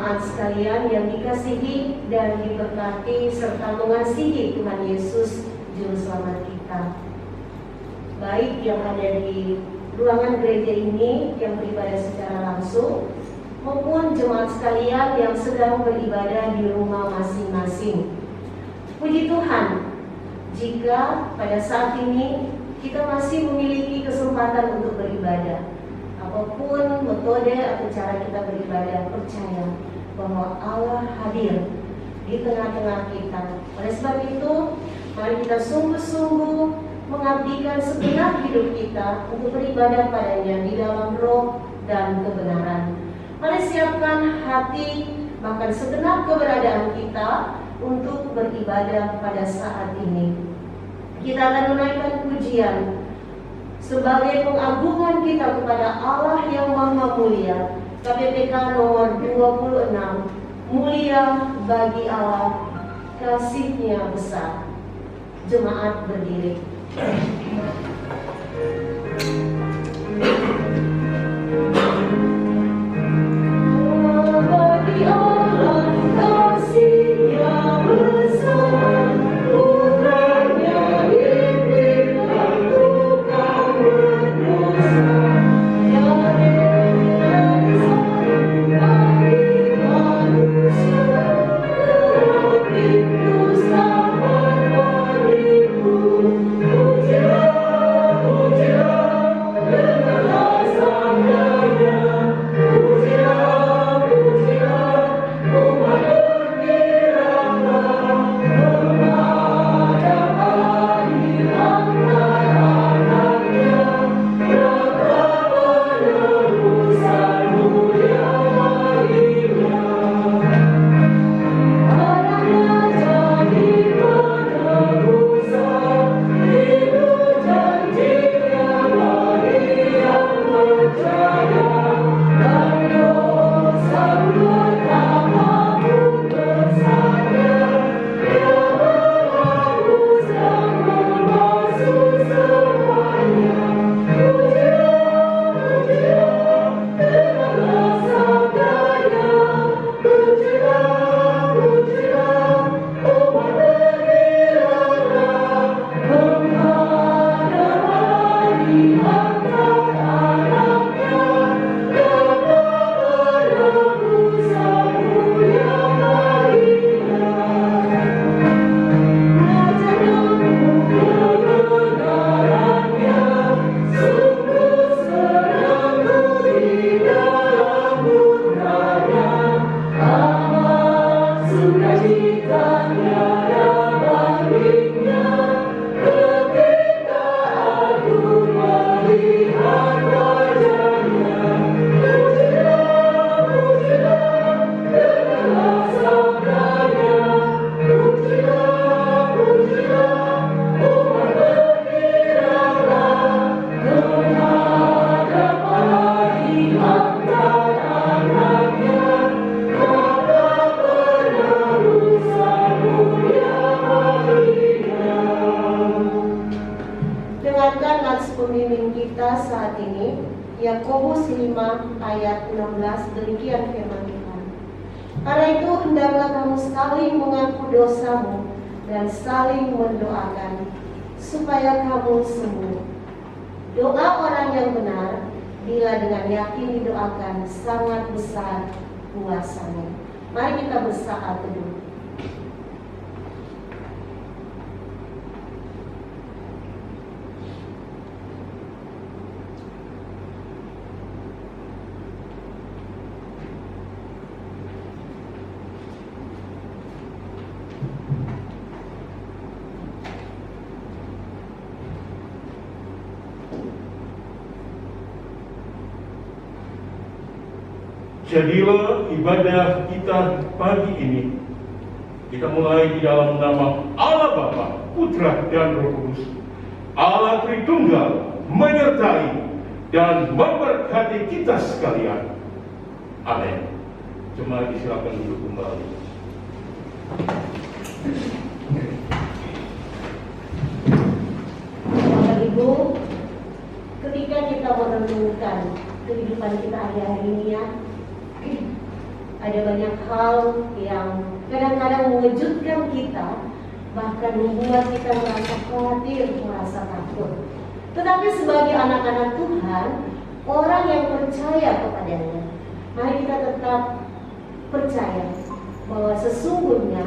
jemaat sekalian yang dikasihi dan diberkati serta mengasihi Tuhan Yesus Juru Selamat kita. Baik yang ada di ruangan gereja ini yang beribadah secara langsung, maupun jemaat sekalian yang sedang beribadah di rumah masing-masing. Puji Tuhan, jika pada saat ini kita masih memiliki kesempatan untuk beribadah. Apapun metode atau cara kita beribadah, percaya bahwa Allah hadir di tengah-tengah kita. Oleh sebab itu, mari kita sungguh-sungguh mengabdikan segenap hidup kita untuk beribadah padanya di dalam roh dan kebenaran. Mari siapkan hati, bahkan segenap keberadaan kita untuk beribadah pada saat ini. Kita akan menaikkan pujian sebagai pengagungan kita kepada Allah yang Maha Mulia. KPPK nomor 26, mulia bagi Allah, kasih-Nya besar. Jemaat berdiri. Bagi Allah, kasih-Nya besar, putranya diberikan untuk kamu dosa. Ya Yesus, bagi manusia, terhidupku selamat bagiku. Pujilah, pujilah, dengarlah sabdanya. Pujilah, pujilah, umat bergiranglah, menghadap Allah di antara anaknya. Betapa penebusan mulia baginya. Anaknya jadi penebusan, itu janjinya bagi yang percaya. Dan dosa betapapun besarnya, Dia menghapus dan membasuh semuanya. Pujilah, pujilah, dengarlah sabdanya. Pujilah, pujilah, umat bergiranglah, menghadap Allah di antara anaknya. Betapa penebusan mulia baginya. Ngajarkanku kebenarannya, sungguh senangku di dalam putranya. Amat sukacitanya dan bandingnya, ketika aku melihat wajahnya. Pujilah, pujilah, dengarlah sabdanya. Pujilah, pujilah, umat bergiranglah, menghadap Allah di antara anaknya. Betapa penebusan mulia baginya. Dengarkan nats pembimbing kita saat ini, Yakobus 5 ayat 16, demikian firman Tuhan. Karena itu hendaklah kamu saling mengaku dosamu dan saling mendoakan supaya kamu sembuh. Doa orang yang benar bila dengan yakin didoakan sangat besar kuasanya. Mari kita bersaat teduh. Jadilah ibadah kita pagi ini, kita mulai di dalam nama Allah Bapa, Putra dan Roh Kudus. Allah Tritunggal menyertai dan memberkati kita sekalian. Amin. Jemaat disilakan duduk kembali. Bapak Ibu, ketika kita merenungkan kehidupan kita hari-hari ini ya, Ada banyak hal yang kadang-kadang mengejutkan kita, bahkan membuat kita merasa khawatir, merasa takut. Tetapi sebagai anak-anak Tuhan, orang yang percaya kepadanya, mari kita tetap percaya bahwa sesungguhnya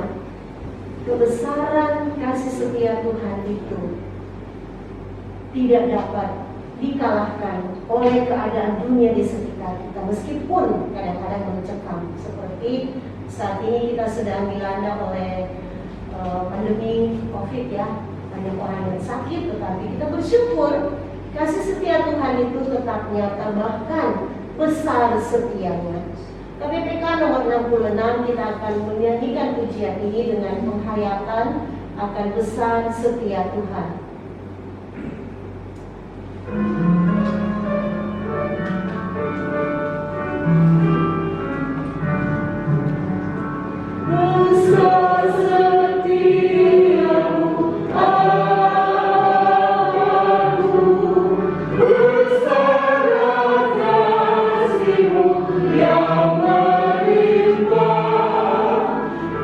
kebesaran kasih setia Tuhan itu tidak dapat dikalahkan oleh keadaan dunia di sekitar kita, meskipun kadang-kadang mencekam. Seperti saat ini kita sedang dilanda oleh pandemi COVID ya, banyak orang yang sakit, tetapi kita bersyukur kasih setia Tuhan itu tetap nyata, bahkan besar setianya. KPPK nomor 66 kita akan menyanyikan pujian ini dengan penghayatan akan besar setia Tuhan. Besar setiamu Allahku, besar kasih-Mu yang melimpah,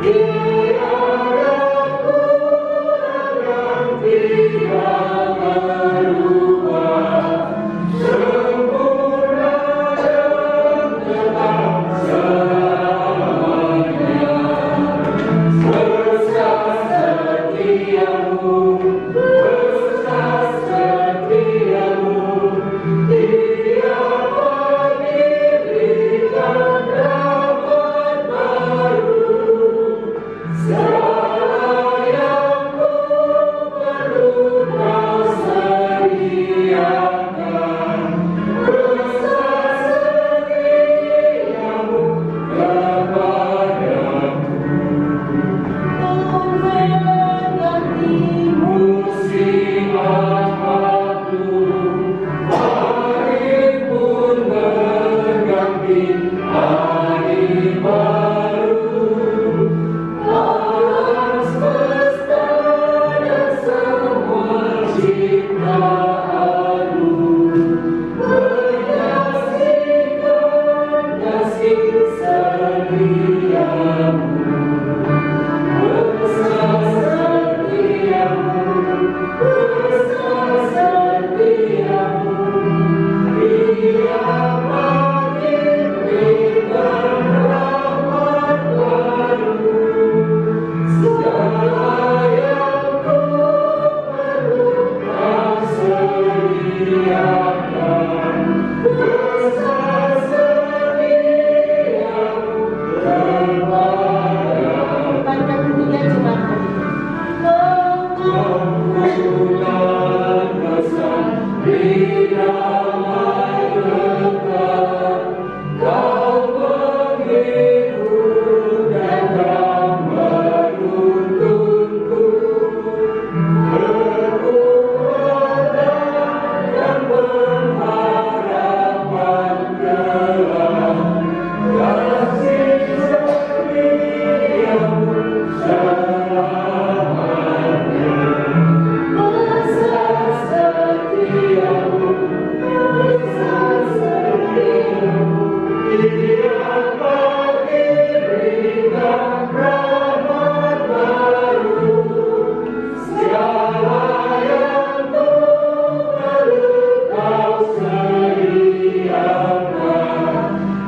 tiada kurang dan tiada berubah, sempurna dan tetap selamanya. Besar setiamu, besar setiamu, tiap pagi berikan rahmat baru. Segala yang ku perlu Kau sediakan. Besar setiamu kepadaku. Mengganti musim apapun, hari pun berganti hari baru. Alam semesta dan semua ciptaanmu menyaksikan kasih setiamu. Besar setiamu, besar setiamu, tiap pagi berikan rahmat baru. Segala yang ku perlu Kau sediakan. Besar setiamu kepadaku. Pada dunia jemaat Pembukaan besar di damai dekat, Kau menghibur dan Kau menuntunku. Kekuatan dan pengharapan kelak, kasih setiamu selamanya. Besar setiamu, besar setiamu, tiap pagi berikan rahmat baru. Segala yang ku perlu Kau sediakan.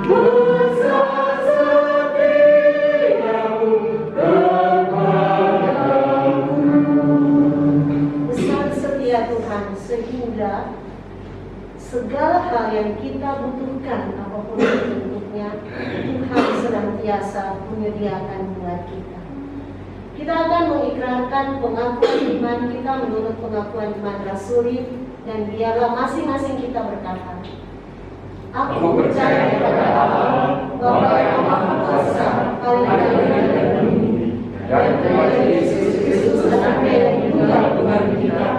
Besar setiamu kepadaku. Besar setia Tuhan sehingga segala hal yang kita butuhkan, apapun bentuknya, Tuhan senantiasa menyediakan buat kita. Kita akan mengikrarkan pengakuan iman kita menurut pengakuan iman rasuli, dan biarlah masing-masing kita berkata, Aku percaya kepada Allah, Bapa yang Maha Kuasa, Paling dan Bumi, dan kepada Yesus Kristus anaknya yang tunggal Tuhan kita,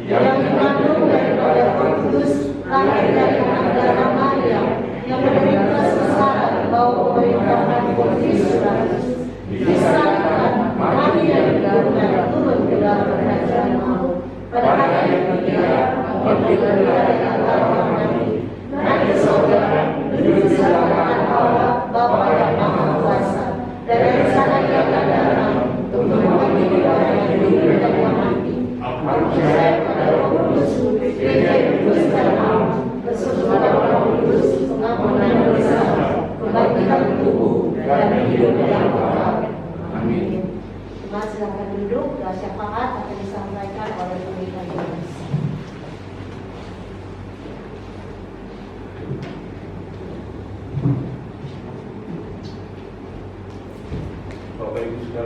yang mengandung daripada Roh Kudus, lahir dari anak darah Maria, yang menderita sengsara di bawah pemerintahan Pontius Pilatus, disalibkan, mati dan dikubur dan turun ke dalam kerajaan maut. Pada hari yang ketiga, bangkit dari antara orang mati, naik ke surga, duduk di sebelah kanan Allah, Bapa yang Maha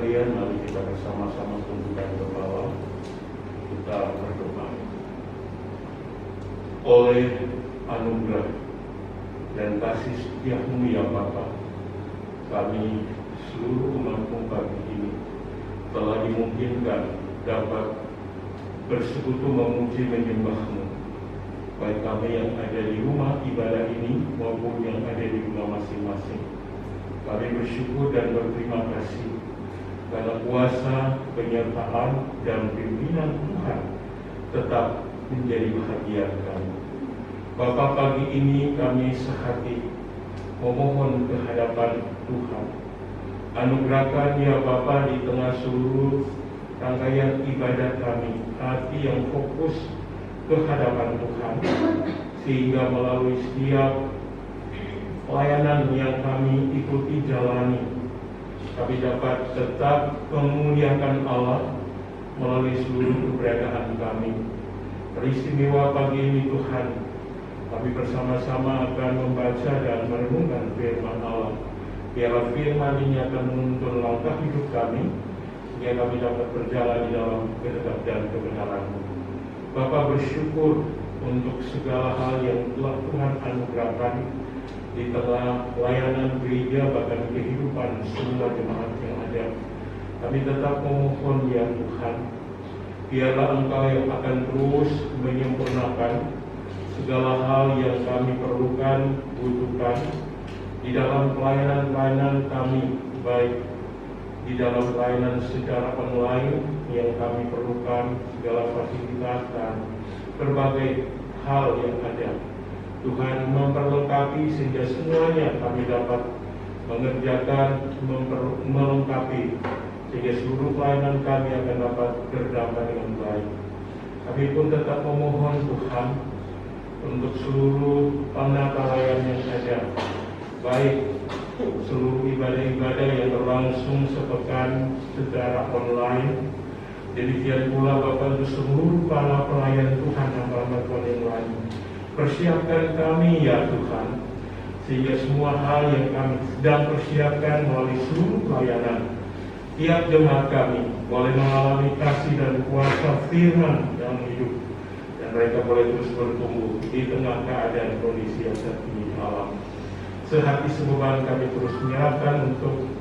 sekalian, mari kita bersama-sama tundukkan kepala, kita berdoa. Oleh anugerah dan kasih setia-Mu ya Bapa, kami seluruh umat-Mu pagi ini telah dimungkinkan dapat bersekutu memuji menyembah-Mu, baik kami yang ada di rumah ibadah ini maupun yang ada di rumah masing-masing. Kami bersyukur dan berterima kasih karena kuasa, penyertaan, dan pimpinan Tuhan tetap menjadi bahagia kami. Bapa, pagi ini kami sehati memohon kehadapan Tuhan. Anugerahkan ya Bapa di tengah seluruh rangkaian ibadat kami, hati yang fokus ke hadapan Tuhan, sehingga melalui setiap pelayanan yang kami ikuti jalani, kami dapat tetap memuliakan Allah melalui seluruh keberadaan kami. Peristimewa pagi ini Tuhan, kami bersama-sama akan membaca dan merenungkan firman Allah. Biarlah firman ini akan menuntun langkah hidup kami, sehingga kami dapat berjalan di dalam kehendak dan kebenaran-Mu. Bapa, bersyukur untuk segala hal yang telah Tuhan anugerahkan di tengah pelayanan gereja, bahkan kehidupan semua jemaat yang ada. Kami tetap memohon ya Tuhan, biarlah Engkau yang akan terus menyempurnakan segala hal yang kami perlukan, butuhkan di dalam pelayanan-pelayanan kami, baik di dalam pelayanan secara online yang kami perlukan segala fasilitas dan berbagai hal yang ada. Tuhan memperlengkapi sehingga semuanya kami dapat mengerjakan, melengkapi, sehingga seluruh pelayanan kami akan dapat berdampak dengan baik. Kami pun tetap memohon Tuhan untuk seluruh penata layan yang ada, baik seluruh ibadah-ibadah yang berlangsung sepekan secara online, demikian pula Bapak untuk seluruh para pelayan Tuhan dan para Tuhan yang lain. Persiapkan kami ya Tuhan, sehingga semua hal yang kami sedang persiapkan melalui seluruh pelayanan, tiap jemaat kami boleh mengalami kasih dan kuasa firman yang hidup, dan mereka boleh terus bertumbuh di tengah keadaan kondisi yang saat ini alam. Sehati sebeban kami terus menyerahkan untuk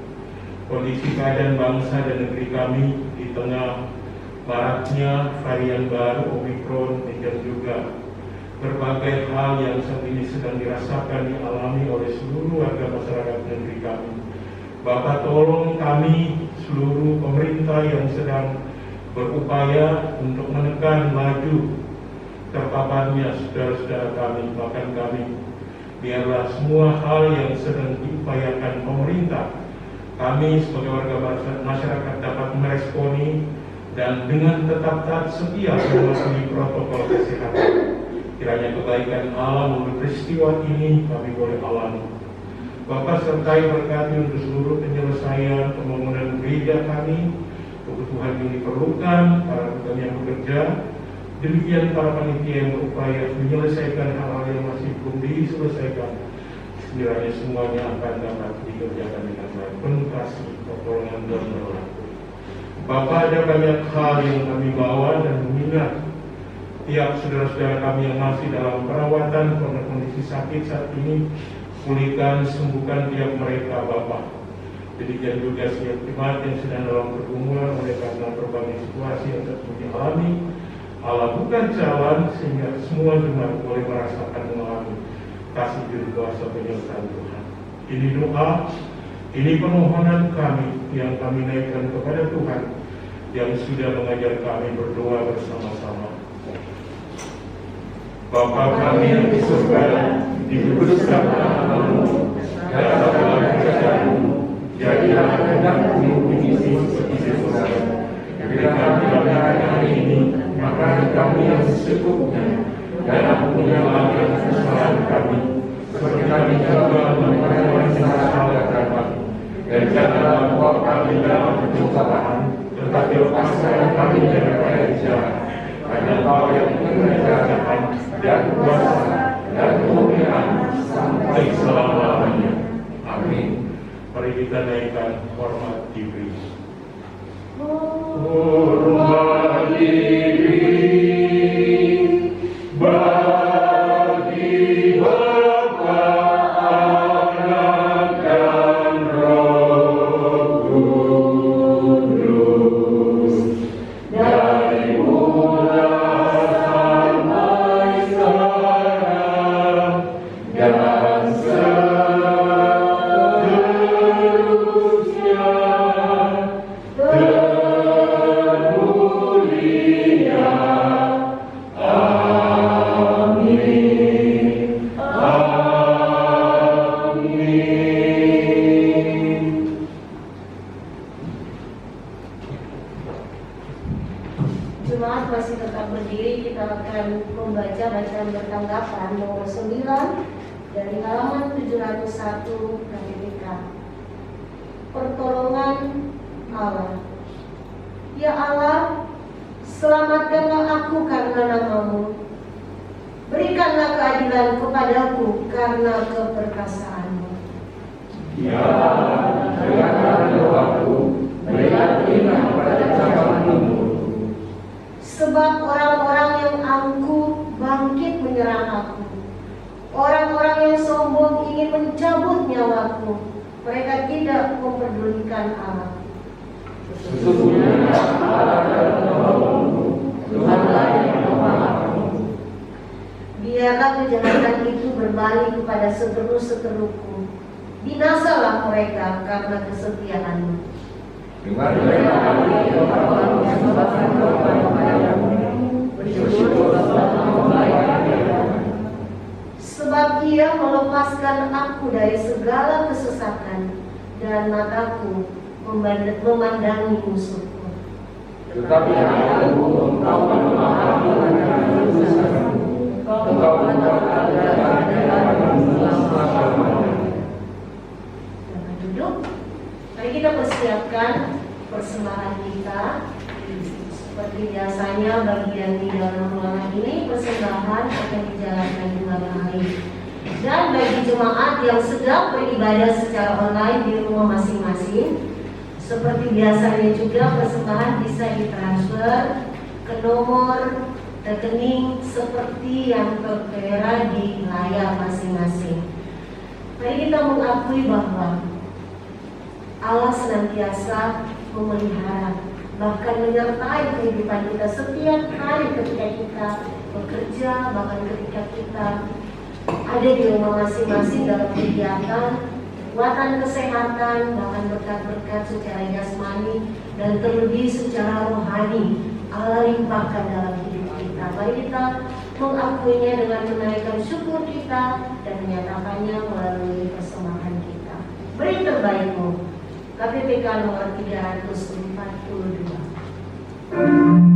kondisi keadaan bangsa dan negeri kami di tengah maraknya varian baru Omikron, dan juga berbagai hal yang saat ini sedang dirasakan, dialami oleh seluruh warga masyarakat negeri kami. Bapak, tolong kami, seluruh pemerintah yang sedang berupaya untuk menekan laju terpaparnya saudara-saudara kami, bahkan kami. Biarlah semua hal yang sedang diupayakan pemerintah, kami sebagai warga masyarakat dapat meresponi dan dengan tetap taat setia mematuhi protokol kesehatan. Kiranya kebaikan Allah melalui peristiwa ini kami boleh alami. Bapak, sertai berkati untuk seluruh penyelesaian pembangunan gereja kami, kebutuhan yang diperlukan, para pekerja yang bekerja, demikian para panitia yang berupaya menyelesaikan hal-hal yang masih belum diselesaikan. Sekiranya semuanya akan dapat dikerjakan dengan baik. Penuh kasih, pertolongan dan berlaku. Bapak, ada banyak hal yang kami bawa dan mengingat tiap saudara-saudara kami yang masih dalam perawatan karena kondisi sakit saat ini, pulihkan, sembuhkan tiap mereka Bapak. Demikian juga setiap jemaat yang sedang dalam pergumulan oleh karena berbagai situasi yang terus dialami. Allah bukan jalan sehingga semua jemaat boleh merasakan mengalami kasih juru kuasa penyertaan Tuhan. Ini doa, ini permohonan kami yang kami naikkan kepada Tuhan yang sudah mengajar kami berdoa bersama-sama. Bapa kami yang di surga, dikuduskanlah namamu, datanglah kerajaan-Mu, jadilah kehendak-Mu di bumi seperti di surga. Berikan kami hari ini makanan kami yang secukupnya, dan ampunilah kesalahan kami, seperti kami juga mengampuni kesalahan kami. Dan janganlah membawa kami dalam pencobaan, tetapi lepaskan kami dari jahat. Karena Engkau yang mengerjakan dan kuasa dan kemuliaan sampai selama-lamanya. Amin. Mari kita naikkan hormat diberi. Hormat diri bagi Bapa, Anak, dan Roh Kudus, dari mula sampai sekarang dan seterusnya. Termulia. Amin. Amin. Jemaat masih tetap berdiri, kita akan membaca bacaan bertanggapan nomor 9 dari halaman 701 KPPK. Pertolongan Allah. Ya Allah, selamatkanlah aku karena nama-Mu. Berikanlah keadilan kepadaku karena keperkasaanmu. Ya, dengarkan doaku, berikanlah pada cabanganmu. Sebab orang-orang yang angkuh bangkit menyerang aku. Orang-orang yang sombong ingin mencabut nyawaku. Mereka tidak mempedulikan Allah. Sesungguhnya Allah adalah penolongmu, Tuhanlah yang menolongmu. Biarlah kejahatan itu berbalik kepada seteru-seteruku. Binasalah mereka karena kesetiaan-Mu. Dengarlah kami orang-orang yang membakar kepadamu, bersyukur sebab kebaikan Tuhan. Sebab Ia melepaskan aku dari segala kesesatan dan mataku memandangi musuhku. Tetapi aku engkau memahami kesesatku, engkau menempatkan Jangan duduk. Mari kita persiapkan persembahan kita. Seperti biasanya bagian di dalam ruangan ini persembahan akan dijalankan di malam hari. Dan bagi jemaat yang sedang beribadah secara online di rumah masing-masing, seperti biasanya juga persembahan bisa ditransfer ke nomor rekening seperti yang tertera di layar masing-masing. Mari kita mengakui bahwa Allah senantiasa memelihara, bahkan menyertai kehidupan kita setiap hari ketika kita bekerja, bahkan ketika kita ada di rumah masing-masing dalam kegiatan, kekuatan kesehatan, bahkan berkat-berkat secara jasmani dan terlebih secara rohani Allah limpahkan dalam hidup kita. Mari kita mengakuinya dengan menaikkan syukur kita dan menyatakannya melalui persembahan kita. Beri terbaikmu. KPPK nomor 342. Hallelujah.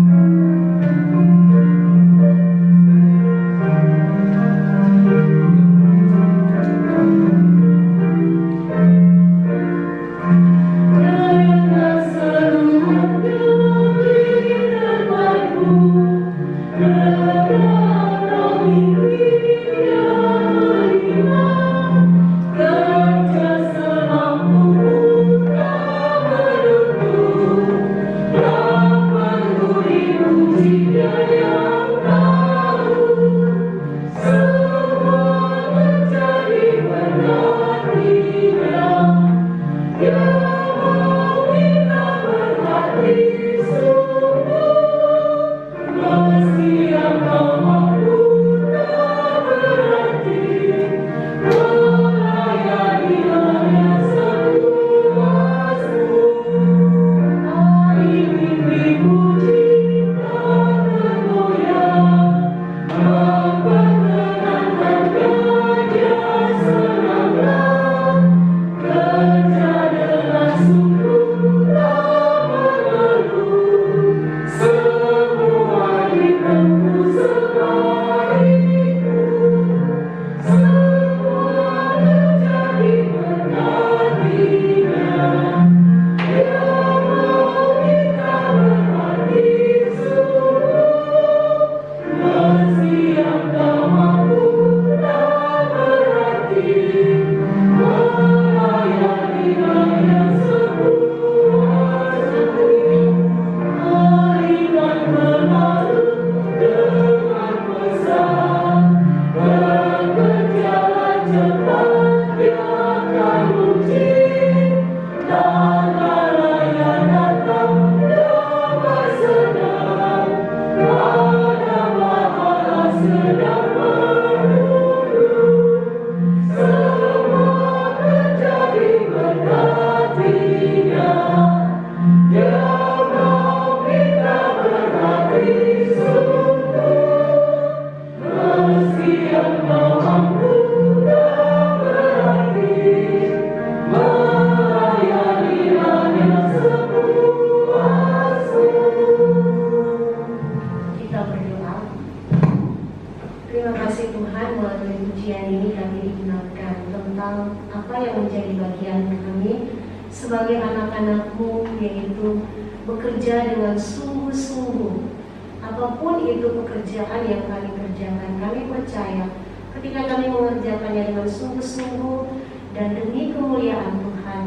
Tuhan, melalui pujian ini kami diingatkan tentang apa yang menjadi bagian kami sebagai anak-anak-Mu, yaitu bekerja dengan sungguh-sungguh. Apapun itu pekerjaan yang kami kerjakan, kami percaya ketika kami mengerjakannya dengan sungguh-sungguh dan demi kemuliaan Tuhan,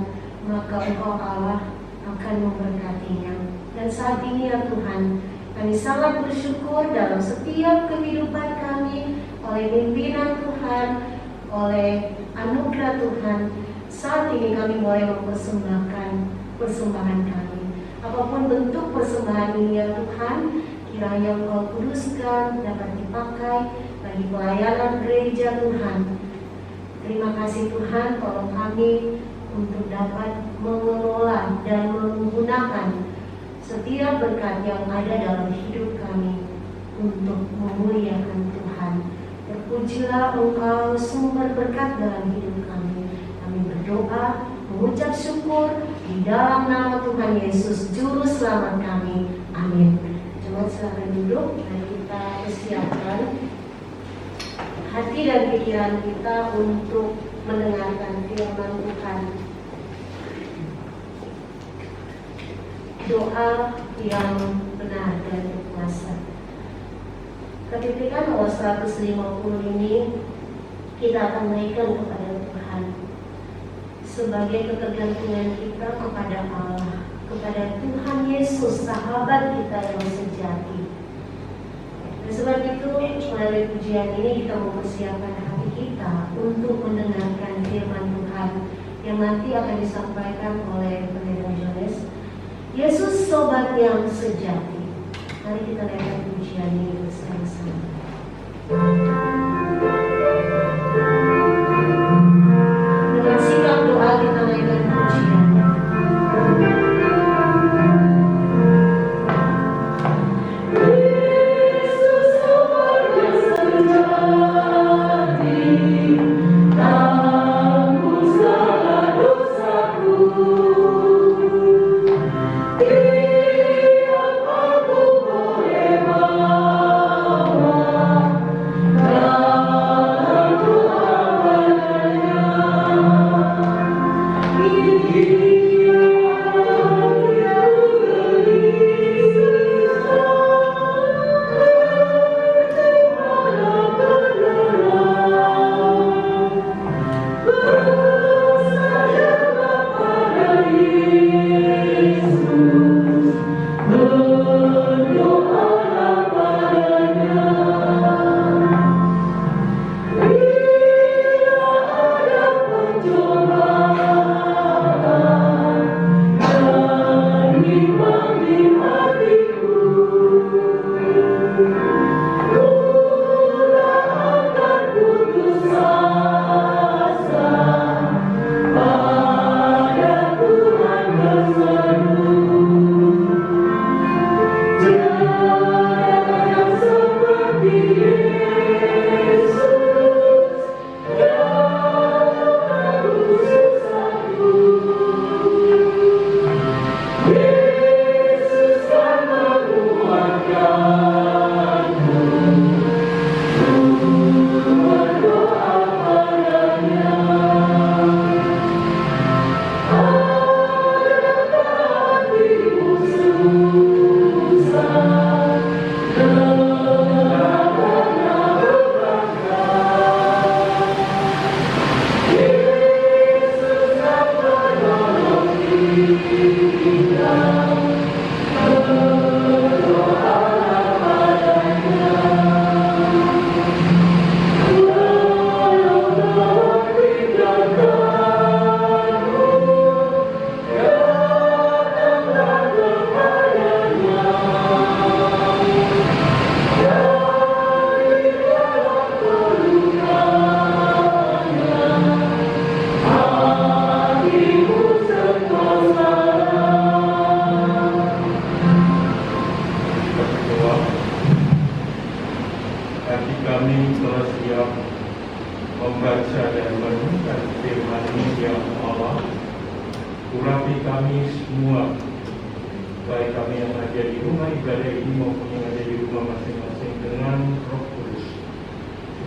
maka Engkau Allah akan memberkatinya. Dan saat ini ya Tuhan, kami sangat bersyukur dalam setiap kehidupan kami oleh pimpinan Tuhan, oleh anugerah Tuhan. Saat ini kami boleh mempersembahkan persembahan kami. Apapun bentuk persembahan ini ya Tuhan, kiranya Engkau kuduskan, dapat dipakai bagi pelayanan gereja Tuhan. Terima kasih Tuhan, tolong kami untuk dapat mengelola dan menggunakan setiap berkat yang ada dalam hidup kami untuk memuliakan Tuhan. Terpujilah Engkau sumber berkat dalam hidup kami. Kami berdoa, mengucap syukur di dalam nama Tuhan Yesus, Juru Selamat kami. Amin. Jemaat silakan duduk. Mari kita persiapkan hati dan pikiran kita untuk mendengarkan firman Tuhan. Doa yang benar dan berkuasa. Ketika nomor 150 ini kita akan naikkan kepada Tuhan sebagai ketergantungan kita kepada Allah, kepada Tuhan Yesus, sahabat kita yang sejati. Dan sebab itu melalui pujian ini kita mempersiapkan hati kita untuk mendengarkan firman Tuhan yang nanti akan disampaikan oleh Pendeta Jones. Yesus sobat yang sejati. Mari kita lihat pujian ini bersama-sama. Dengan sikap doa kita naikkan pujian. Yesus sobat yang sejati, tanggung segala dosaku.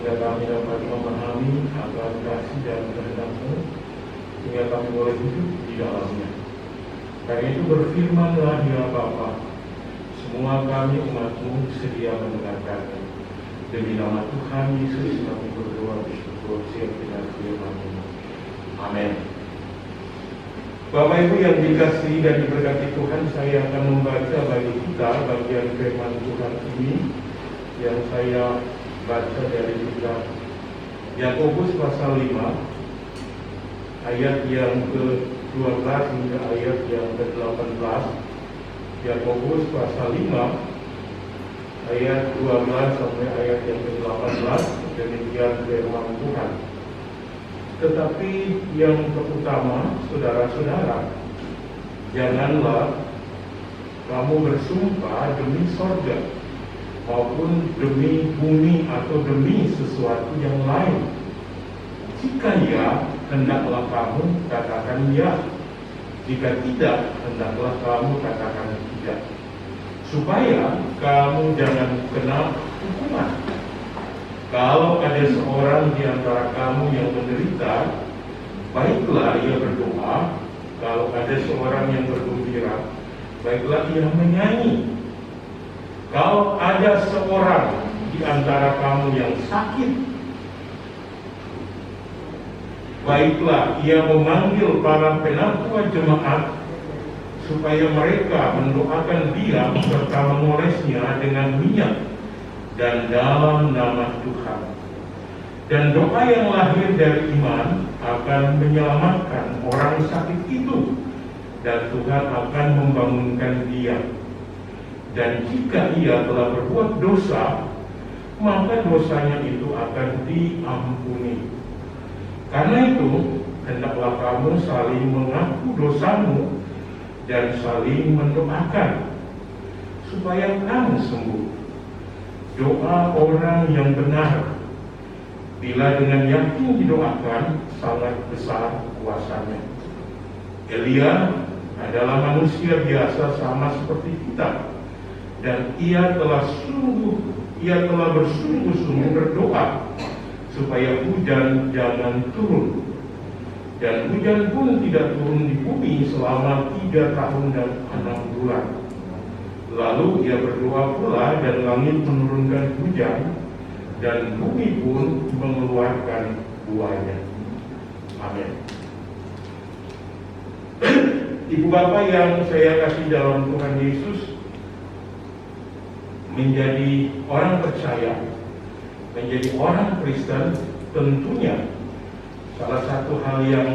sehingga kami dapat memahami akan kasih dan kehendak-Mu, sehingga kami boleh hidup di dalamnya. Karena itu berfirman-Lah ya Bapa, semua kami umat-Mu sedia mendengarkannya. Demi nama Tuhan Yesus kami berdoa bersyukur siap dengan firman-Mu. Amin. Bapak Ibu yang dikasihi dan diberkati Tuhan, saya akan membaca bagi kita bagian firman Tuhan ini yang saya baca dari kitab Yakobus pasal 5 ayat yang ke-12 hingga ayat yang ke-18. Yakobus pasal 5 ayat 12 sampai ayat yang ke-18, demikian firman Tuhan. Tetapi yang terutama, saudara-saudara, janganlah kamu bersumpah demi sorga, maupun demi bumi atau demi sesuatu yang lain. Jika ya, hendaklah kamu katakan ya. Jika tidak, hendaklah kamu katakan tidak, supaya kamu jangan kena hukuman. Kalau ada seorang di antara kamu yang menderita, baiklah ia berdoa. Kalau ada seorang yang bergembira, baiklah ia menyanyi. Kalau ada seorang di antara kamu yang sakit, baiklah ia memanggil para penatua jemaat, supaya mereka mendoakan dia serta mengolesnya dengan minyak dan dalam nama Tuhan. Dan doa yang lahir dari iman akan menyelamatkan orang sakit itu, dan Tuhan akan membangunkan dia. Dan jika ia telah berbuat dosa, maka dosanya itu akan diampuni. Karena itu, hendaklah kamu saling mengaku dosamu dan saling mendoakan, supaya kamu sembuh. Doa orang yang benar, bila dengan yakin didoakan, sangat besar kuasanya. Elia adalah manusia biasa sama seperti kita, dan ia telah bersungguh-sungguh berdoa supaya hujan jangan turun. Dan hujan pun tidak turun di bumi selama 3 tahun dan 6 bulan. Lalu ia berdoa pula, dan langit menurunkan hujan, dan bumi pun mengeluarkan buahnya. Amin. Ibu bapak yang saya kasih dalam Tuhan Yesus, menjadi orang percaya, menjadi orang Kristen, tentunya salah satu hal yang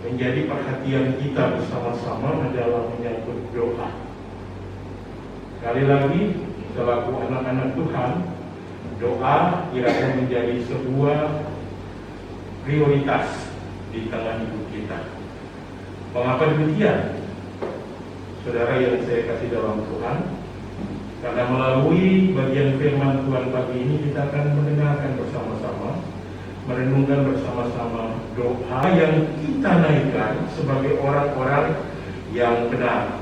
menjadi perhatian kita bersama-sama adalah menyangkut doa. Sekali lagi, selaku anak-anak Tuhan, doa kiranya menjadi sebuah prioritas di tengah hidup kita. Mengapa demikian? Saudara yang saya kasih dalam Tuhan, karena melalui bagian firman Tuhan pagi ini kita akan mendengarkan bersama-sama, merenungkan bersama-sama doa yang kita naikkan sebagai orang-orang yang benar.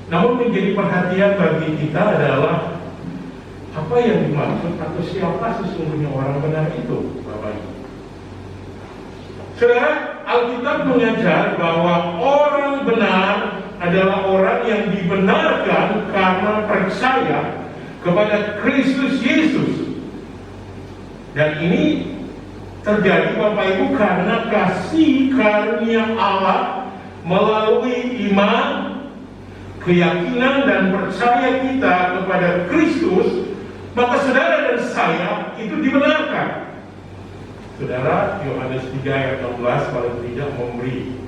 Namun menjadi perhatian bagi kita adalah apa yang dimaksud atau siapa sesungguhnya orang benar itu, Bapak Ibu. Saudara, Alkitab mengajar bahwa orang benar adalah orang yang dibenarkan karena percaya kepada Kristus Yesus. Dan ini terjadi, Bapak Ibu, karena kasih karunia Allah melalui iman, keyakinan dan percaya kita kepada Kristus, maka saudara dan saya itu dibenarkan. Saudara, Yohanes 3 ayat 16 paling tidak memberi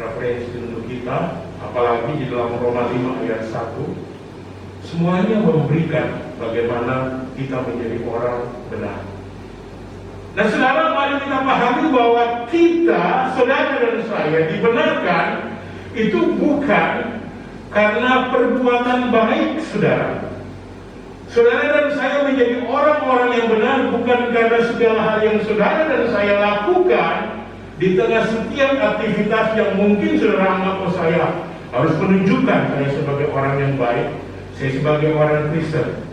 referensi untuk kita, apalagi di dalam Roma 5 ayat 1. Semuanya memberikan bagaimana kita menjadi orang benar. Nah saudara, mari kita pahami bahwa kita, saudara dan saya, dibenarkan itu bukan karena perbuatan baik saudara. Saudara dan saya menjadi orang-orang yang benar bukan karena segala hal yang saudara dan saya lakukan di tengah setiap aktivitas yang mungkin saudara anggap, saya harus menunjukkan saya sebagai orang yang baik, saya sebagai orang Kristen.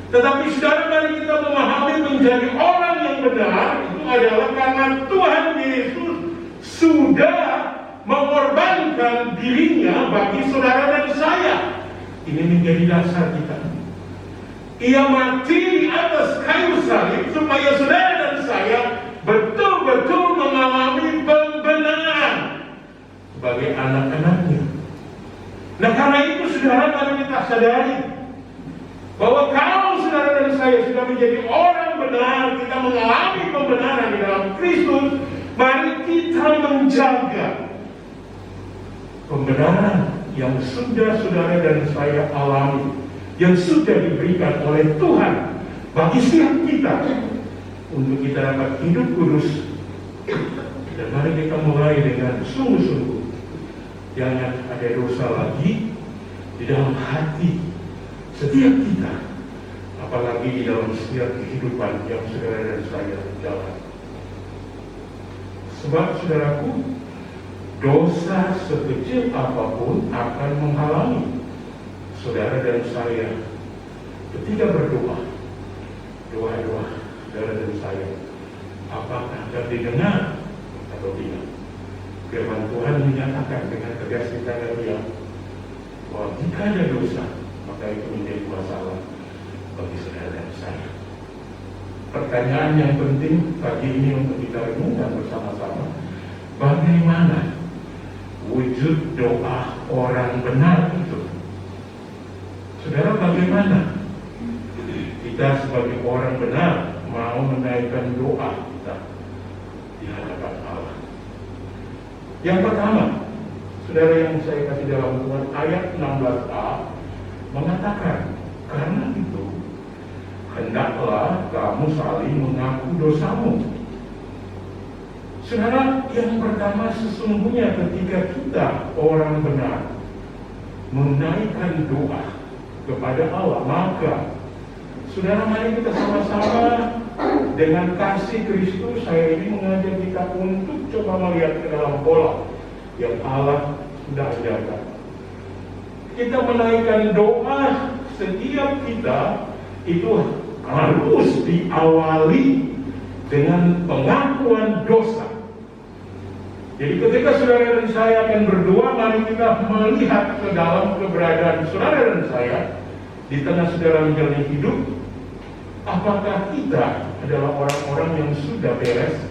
Tetapi saudara, mari kita memahami menjadi orang yang benar itu adalah karena Tuhan Yesus sudah mengorbankan dirinya bagi saudara dan saya. Ini menjadi dasar kita. Ia mati di atas kayu salib supaya saudara dan saya betul-betul mengalami pembenaran sebagai anak-anaknya. Nah, karena itu saudara, mari kita sadari bahwa kalau saudara dan saya sudah menjadi orang benar, kita mengalami pembenaran di dalam Kristus, mari kita menjaga pembenaran yang sudah saudara dan saya alami, yang sudah diberikan oleh Tuhan bagi setiap kita untuk kita dapat hidup kudus. Dan mari kita mulai dengan sungguh-sungguh jangan ada dosa lagi di dalam hati setiap kita, apalagi di dalam setiap kehidupan yang saudara dan saya jalani. Sebab saudaraku, dosa sekecil apapun akan menghalangi saudara dan saya ketika berdoa. Doa-doa saudara dan saya apakah akan didengar atau tidak? Firman Tuhan menyatakan dengan tegas kepada dia bahwa jika ada dosa, maka itu menjadi masalah bagi saudara dan saya. Pertanyaan yang penting pagi ini untuk kita renungkan bersama-sama, bagaimana wujud doa orang benar itu? Saudara, bagaimana kita sebagai orang benar mau menaikkan doa kita di hadapan Allah? Yang pertama, saudara yang saya kasih dalam Tuhan, ayat 16a mengatakan, karena itu hendaklah kamu saling mengaku dosamu. Saudara, yang pertama sesungguhnya ketika kita orang benar menaikkan doa kepada Allah, maka saudara, mari kita sama-sama dengan kasih Kristus. Saya ini mengajak kita untuk coba melihat ke dalam pola yang Allah sudah ajarkan. Kita menaikkan doa setiap kita itu harus diawali dengan pengakuan dosa. Jadi ketika saudara dan saya akan berdoa, mari kita melihat ke dalam keberadaan saudara dan saya di tengah saudara menjalani hidup. Apakah kita adalah orang-orang yang sudah beres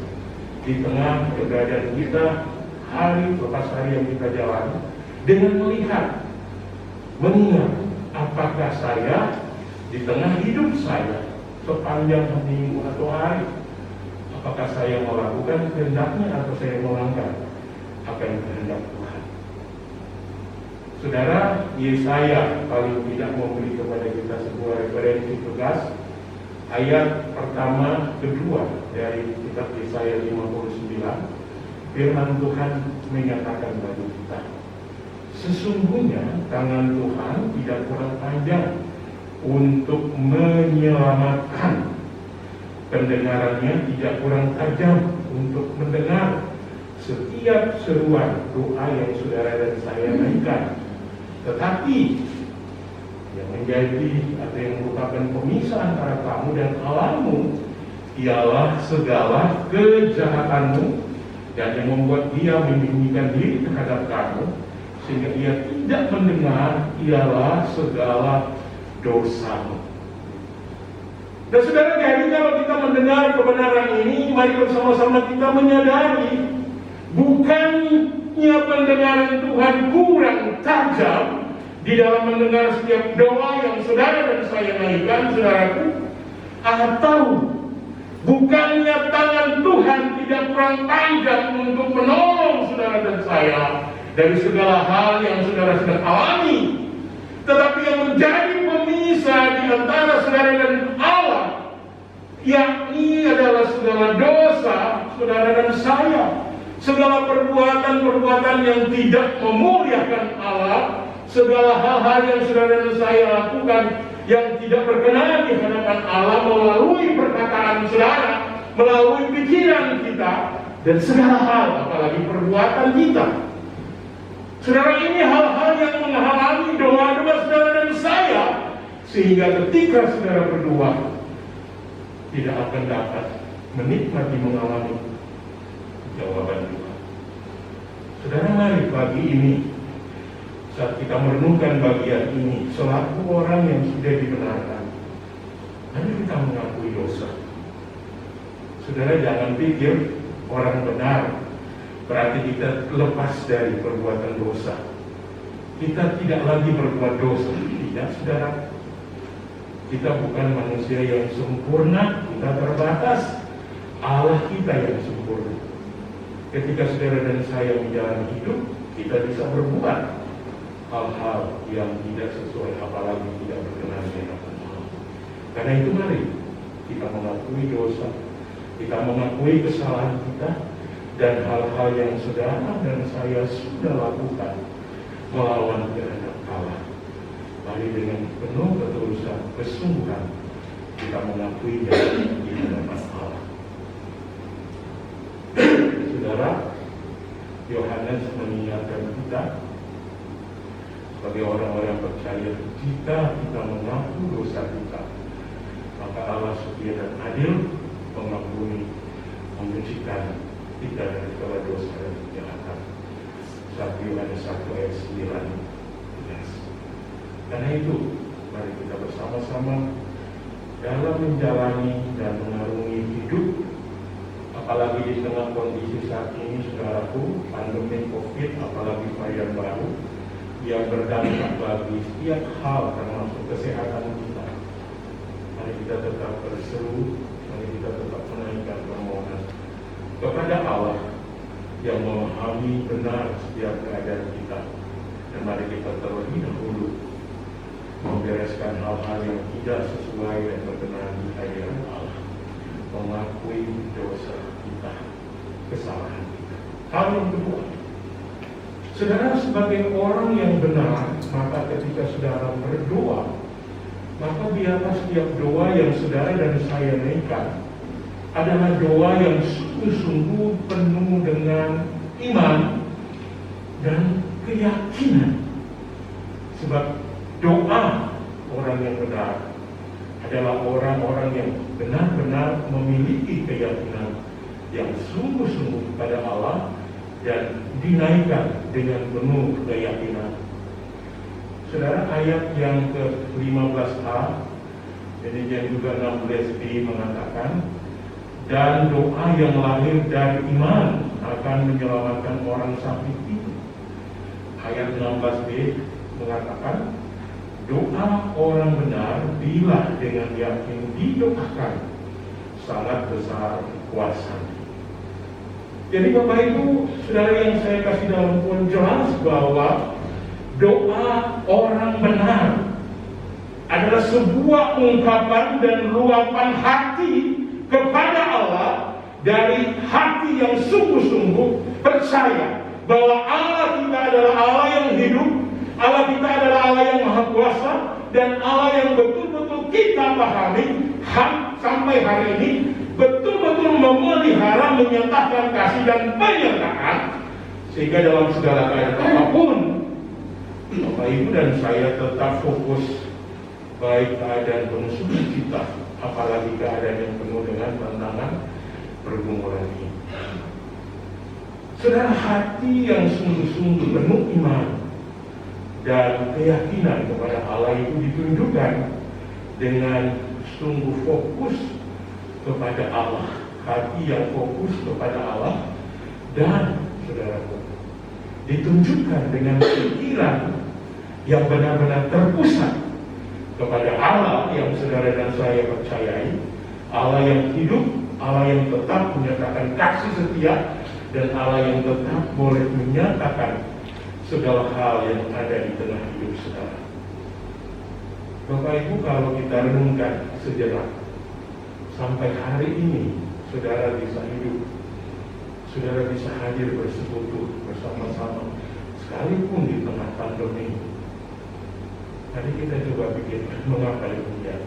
di tengah keberadaan kita hari lepas hari yang kita jalani, dengan melihat, mengingat apakah saya di tengah hidup saya sepanjang minggu atau hari, apakah saya melakukan kehendaknya atau saya melanggar apa yang kehendak Tuhan. Saudara, Yesaya paling tidak memberi kepada kita sebuah referensi tegas. Ayat pertama kedua dari kitab Yesaya 59, firman Tuhan menyatakan bagi kita, sesungguhnya tangan Tuhan tidak kurang panjang untuk menyelamatkan, pendengarannya tidak kurang tajam untuk mendengar setiap seruan doa yang saudara dan saya naikkan. Tetapi yang menjadi atau yang merupakan pemisah antara kamu dan Allahmu ialah segala kejahatanmu, dan yang membuat dia menyembunyikan diri terhadap kamu sehingga ia tidak mendengar ialah segala dosamu. Dan saudara, jadi kalau kita mendengar kebenaran ini, mari bersama-sama kita menyadari bukannya pendengaran Tuhan kurang tajam di dalam mendengar setiap doa yang saudara dan saya naikkan, saudaraku, atau bukannya tangan Tuhan tidak kurang panjang untuk menolong saudara dan saya dari segala hal yang saudara sedang alami, tetapi yang menjadi pemisah di antara saudara dan Allah, yakni adalah segala dosa saudara dan saya, segala perbuatan-perbuatan yang tidak memuliakan Allah, segala hal-hal yang saudara dan saya lakukan yang tidak berkenan di hadapan Allah melalui perkataan saudara, melalui pikiran kita, dan segala hal, apalagi perbuatan kita. Saudara, ini hal-hal yang menghalangi doa-doa saudara dan saya, sehingga ketika saudara berdoa, tidak akan dapat menikmati mengalami jawaban Tuhan. Saudara, mari pagi ini saat kita merenungkan bagian ini selaku orang yang sudah dibenarkan, mari kita mengakui dosa. Saudara, jangan pikir orang benar berarti kita lepas dari perbuatan dosa. Kita tidak lagi berbuat dosa. Tidak, saudara. Kita bukan manusia yang sempurna, kita terbatas. Allah kita yang sempurna. Ketika saudara dan saya menjalani hidup, kita bisa berbuat hal-hal yang tidak sesuai, apalagi tidak berkenan di hadapan Allah. Karena itu mari kita mengakui dosa, kita mengakui kesalahan kita, dan hal-hal yang saudara dan saya sudah lakukan melawan kehendak Allah. Mari dengan penuh ketulusan, kesungguhan kita mengakuinya di hadapan Allah. Saudara, Yohanes mengingatkan kita sebagai orang-orang percaya, jika kita mengaku dosa kita, maka Allah setia dan adil mengampuni, membersihkan kita dari segala dosa dan kejahatan. 1 Yohanes 1 ayat 9. Karena itu, mari kita bersama-sama dalam menjalani dan mengarungi hidup, apalagi di tengah kondisi saat ini, saudaraku, pandemi COVID, apalagi varian baru yang berdampak bagi setiap hal termasuk kesehatan kita. Mari kita tetap berseru, mari kita tetap menaikkan permohonan kepada Allah yang memahami benar setiap keadaan kita. Dan mari kita terlebih dahulu membereskan hal-hal yang tidak sesuai dan berkenan di hadirat Allah, mengakui dosa kita, kesalahan kita. Hal yang kedua, saudara sebagai orang yang benar, maka ketika saudara berdoa, maka biarlah setiap doa yang saudara dan saya naikkan adalah doa yang sungguh-sungguh penuh dengan iman dan keyakinan. Sebab doa orang yang benar adalah orang-orang yang benar-benar memiliki keyakinan yang sungguh-sungguh kepada Allah dan dinaikkan dengan penuh keyakinan. Saudara, ayat yang ke-15a, jadi juga 16b mengatakan, dan doa yang lahir dari iman akan menyelamatkan orang sakit itu. Ayat 16b mengatakan, doa orang benar bila dengan yakin didoakan sangat besar kuasanya. Jadi Bapak Ibu, saudara yang saya kasih dalam poin jelas bahwa doa orang benar adalah sebuah ungkapan dan luapan hati kepada Allah dari hati yang sungguh-sungguh percaya bahwa Allah kita adalah Allah yang hidup, Allah kita adalah Allah yang maha kuasa, dan Allah yang betul-betul kita pahami sampai hari ini betul-betul memelihara, menyatakan kasih dan penyertaan, sehingga dalam segala keadaan apapun Bapak Ibu dan saya tetap fokus baik keadaan penuh sukacita, apalagi keadaan yang penuh dengan tantangan pergumulan ini. Saudara, hati yang sungguh-sungguh penuh iman dan keyakinan kepada Allah itu ditunjukkan dengan sungguh fokus kepada Allah, hati yang fokus kepada Allah, dan saudaraku, ditunjukkan dengan pikiran yang benar-benar terpusat kepada Allah yang saudara dan saya percayai, Allah yang hidup, Allah yang tetap menyatakan kasih setia, dan Allah yang tetap boleh menyatakan segala hal yang ada di tengah hidup saudara. Bapak Ibu, kalau kita renungkan sejenak, sampai hari ini saudara bisa hidup, saudara bisa hadir bersekutu bersama-sama, sekalipun di tengah pandemi. Tadi kita coba pikirkan mengapa demikian.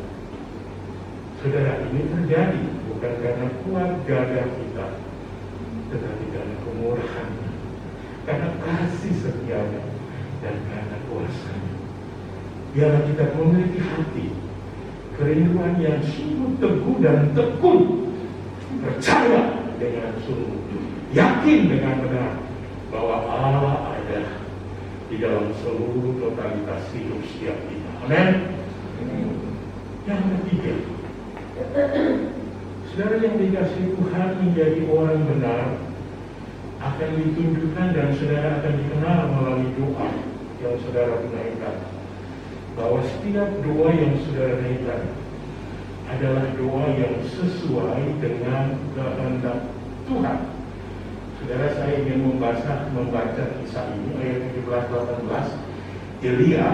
Saudara, ini terjadi bukan karena kuat gagah kita, tetapi karena kemurahan-Nya, karena kasih setianya, dan karena kuasa-Nya. Biarlah kita memiliki hati kerinduan yang sungguh teguh dan tekun, percaya dengan sungguh, yakin dengan benar bahwa Allah ada di dalam seluruh totalitas hidup setiap kita. Amin. Yang ketiga, saudara yang dikasihi Tuhan, menjadi orang benar akan ditunjukkan dan saudara akan dikenal melalui doa yang saudara tunaikan. Bahwa setiap doa yang saudara naikkan adalah doa yang sesuai dengan kehendak Tuhan. Saudara, saya ingin membaca kisah ini, ayat 17-18. Elia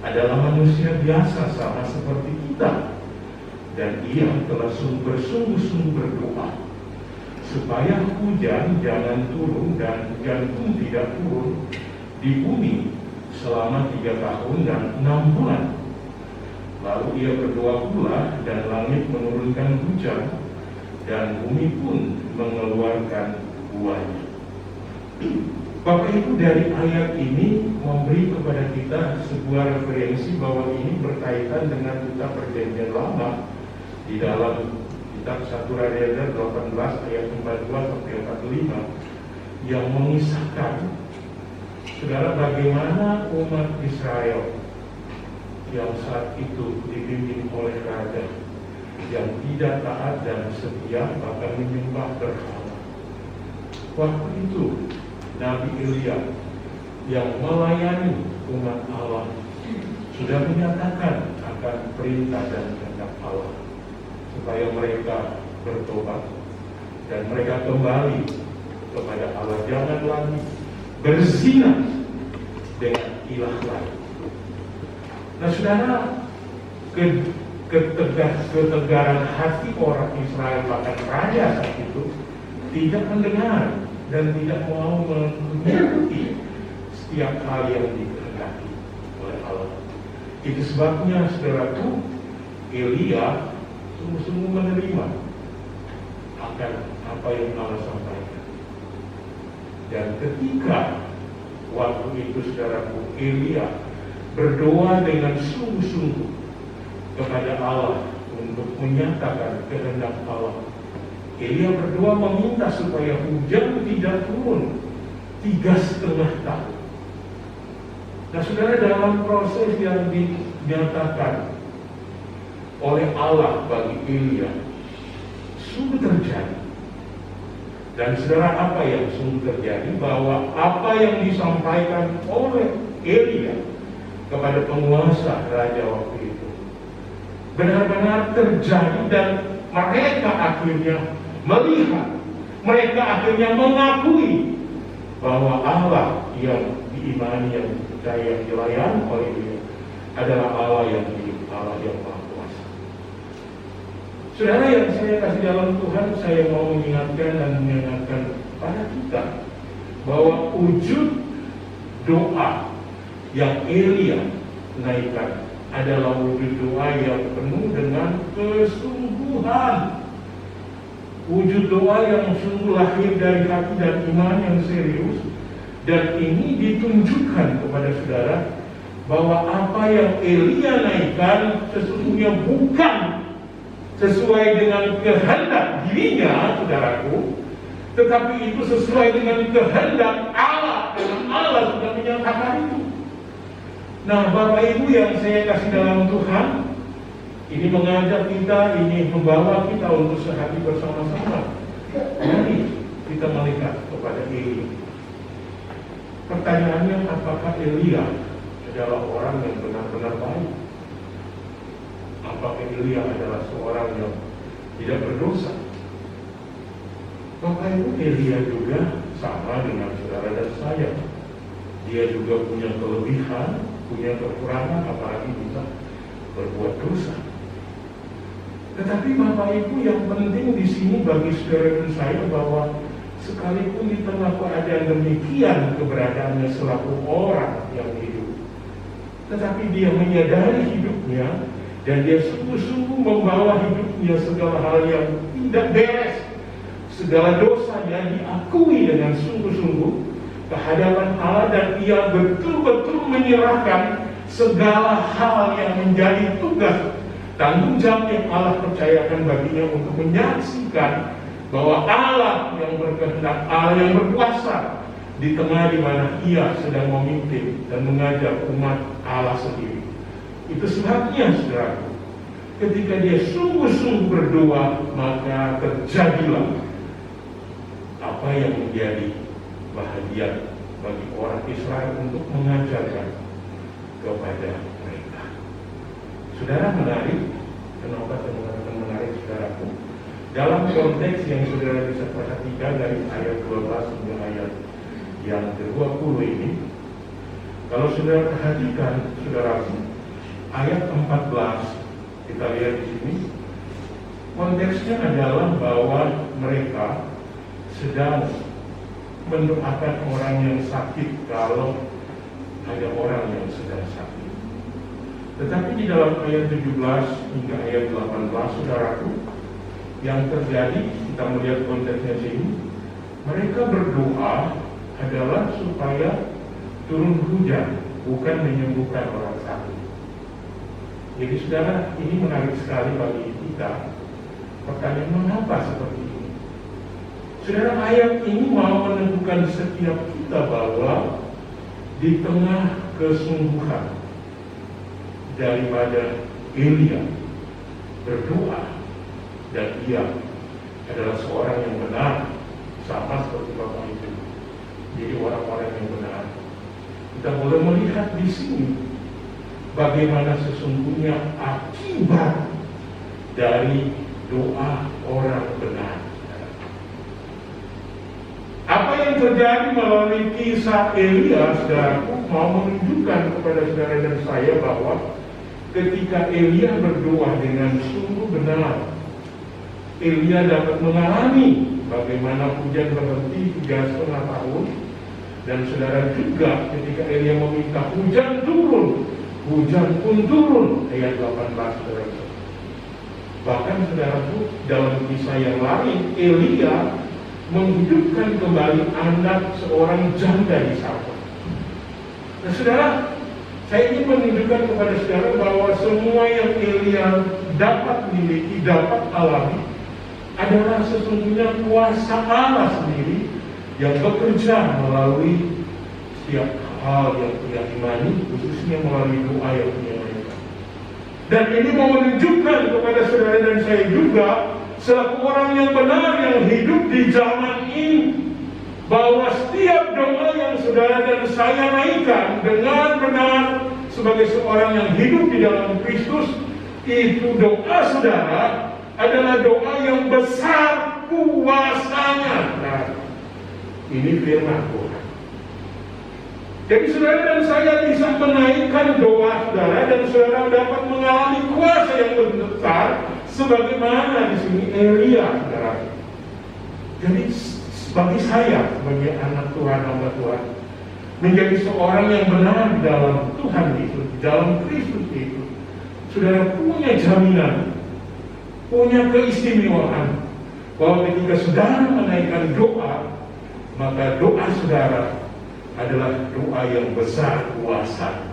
adalah manusia biasa sama seperti kita, dan ia telah bersungguh-sungguh berdoa supaya hujan jangan turun dan hujan pun tidak turun di bumi selama 3 tahun dan 6 bulan. Lalu ia berdoa pula, dan langit menurunkan hujan, dan bumi pun mengeluarkan buahnya. Bapak Ibu, dari ayat ini memberi kepada kita sebuah referensi bahwa ini berkaitan dengan kitab Perjanjian Lama di dalam kitab 1 Raja 18 ayat 42-45 yang mengisahkan, saudara, bagaimana umat Israel yang saat itu dipimpin oleh raja yang tidak taat dan setia, bahkan menyembah berhala. Waktu itu Nabi Elia yang melayani umat Allah sudah menyatakan akan perintah dan kehendak Allah supaya mereka bertobat dan mereka kembali kepada Allah, jangan lagi berzina dengan ilah lain. Nah saudara, ketegaran hati orang Israel, bahkan raja saat itu, tidak mendengar dan tidak mau mengikuti setiap hal yang dikehendaki oleh Allah. Itu sebabnya saudaraku, Elia sungguh-sungguh menerima akan apa yang Allah sampaikan. Dan ketika waktu itu saudaraku, Elia berdoa dengan sungguh-sungguh kepada Allah untuk menyatakan kehendak Allah. Elia berdoa meminta supaya hujan tidak turun 3,5 tahun. Nah saudara, dalam proses yang dinyatakan oleh Allah bagi Elia sungguh terjadi. Dan saudara, apa yang sungguh terjadi? Bahwa apa yang disampaikan oleh Elia kepada penguasa raja waktu itu benar-benar terjadi, dan mereka akhirnya melihat, mereka akhirnya mengakui bahwa Allah yang diimani, yang dipercaya, yang dilayani oleh dia adalah Allah yang hidup, Allah yang Maha Kuasa. Saudara yang saya kasih dalam Tuhan, saya mau mengingatkan dan mengingatkan pada kita bahwa wujud doa yang Elia naikkan adalah wujud doa yang penuh dengan kesungguhan. Wujud doa yang sungguh lahir dari hati dan iman yang serius. Dan ini ditunjukkan kepada saudara bahwa apa yang Elia naikkan sesungguhnya bukan sesuai dengan kehendak dirinya, saudaraku, tetapi itu sesuai dengan kehendak Allah, dan Allah sudah menyatakan itu. Nah, Bapak Ibu yang saya kasih dalam Tuhan, ini mengajak kita, ini membawa kita untuk sehati bersama-sama. Mari kita melihat kepada Elia. Pertanyaannya, apakah Elia adalah orang yang benar-benar baik? Apakah Elia adalah seorang yang tidak berdosa? Bapak Ibu, Elia juga sama dengan saudara dan saya. Dia juga punya kelebihan, punya kekurangan, apalagi bisa berbuat dosa. Tetapi Bapak Ibu, yang penting di sini bagi saudara dan saya bahwa sekalipun di tengah keadaan demikian keberadaannya selaku orang yang hidup, tetapi dia menyadari hidupnya dan dia sungguh-sungguh membawa hidupnya segala hal yang tidak beres, segala dosanya diakui dengan sungguh-sungguh kehadapan Allah, dan ia betul-betul menyerahkan segala hal yang menjadi tugas Tanggung jawab yang Allah percayakan baginya untuk menyaksikan bahwa Allah yang berkehendak, Allah yang berkuasa di tengah di mana ia sedang memimpin dan mengajar umat Allah sendiri. Itu sebabnya, saudaraku, ketika dia sungguh-sungguh berdoa, maka terjadilah apa yang menjadi bahagia bagi orang Israel untuk mengajarkan kepada mereka. Saudara, menarik. Kenapa saya mengatakan menarik, saudaraku? Dalam konteks yang saudara bisa perhatikan dari ayat 12 hingga ayat yang ke-20 ini, kalau saudara perhatikan, saudaraku, ayat 14 kita lihat di sini, konteksnya adalah bahwa mereka sedang mendoakan orang yang sakit kalau ada orang yang sedang sakit. Tetapi di dalam ayat 17 hingga ayat 18, saudaraku, yang terjadi, kita melihat konteksnya sini, mereka berdoa adalah supaya turun hujan, bukan menyembuhkan orang sakit. Jadi saudara, ini menarik sekali bagi kita. Pertanyaan, mengapa seperti ini? Saudara, ayat ini mau menentukan setiap kita bahwa di tengah kesungguhan daripada Elia berdoa, dan ia adalah seorang yang benar, sama seperti Bapak itu. Jadi orang-orang yang benar. Kita boleh melihat di sini bagaimana sesungguhnya akibat dari doa orang benar. Apa yang terjadi melalui kisah Elia, saudaraku, mau menunjukkan kepada saudara dan saya bahwa ketika Elia berdoa dengan sungguh benar, Elia dapat mengalami bagaimana hujan berhenti 3,5 tahun. Dan saudara juga ketika Elia meminta hujan turun, hujan pun turun. Ayat 18, saudara. Bahkan saudaraku, dalam kisah yang lain, Elia menghidupkan kembali anak seorang janda di Sarepta. Nah saudara, saya ingin menunjukkan kepada saudara bahwa semua yang Elia dapat miliki, dapat alami, adalah sesungguhnya kuasa Allah sendiri yang bekerja melalui setiap hal yang ia imani, khususnya melalui doa yang ia mainkan. Dan ini mau menunjukkan kepada saudara dan saya juga, selaku orang yang benar yang hidup di zaman ini, bahwa setiap doa yang saudara dan saya naikkan dengan benar sebagai seorang yang hidup di dalam Kristus, itu doa saudara adalah doa yang besar kuasanya. Nah, ini firman Tuhan. Jadi saudara dan saya bisa menaikkan doa saudara, dan saudara dapat mengalami kuasa yang besar sebagaimana di sini Elia, saudara. Jadi bagi saya, sebagai anak Tuhan, hamba Tuhan, menjadi seorang yang benar dalam Tuhan itu, dalam Kristus itu, saudara punya jaminan, punya keistimewaan bahwa ketika saudara menaikkan doa, maka doa saudara adalah doa yang besar kuasa.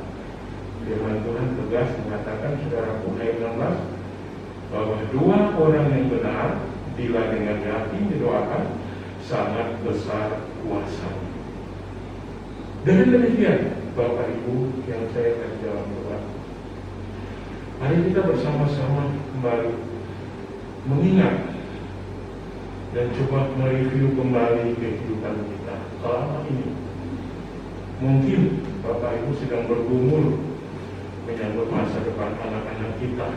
Firman Tuhan tegas mengatakan, saudaraku, ayat 16, bahwa doa orang yang benar bila dengan yakin didoakan sangat besar kuasanya. Dengan demikian, Bapak Ibu yang saya kasih dalam Tuhan, mari kita bersama-sama kembali mengingat dan coba mereview kembali kehidupan kita selama ini. Mungkin Bapak Ibu sedang bergumul menyambut masa depan anak-anak kita,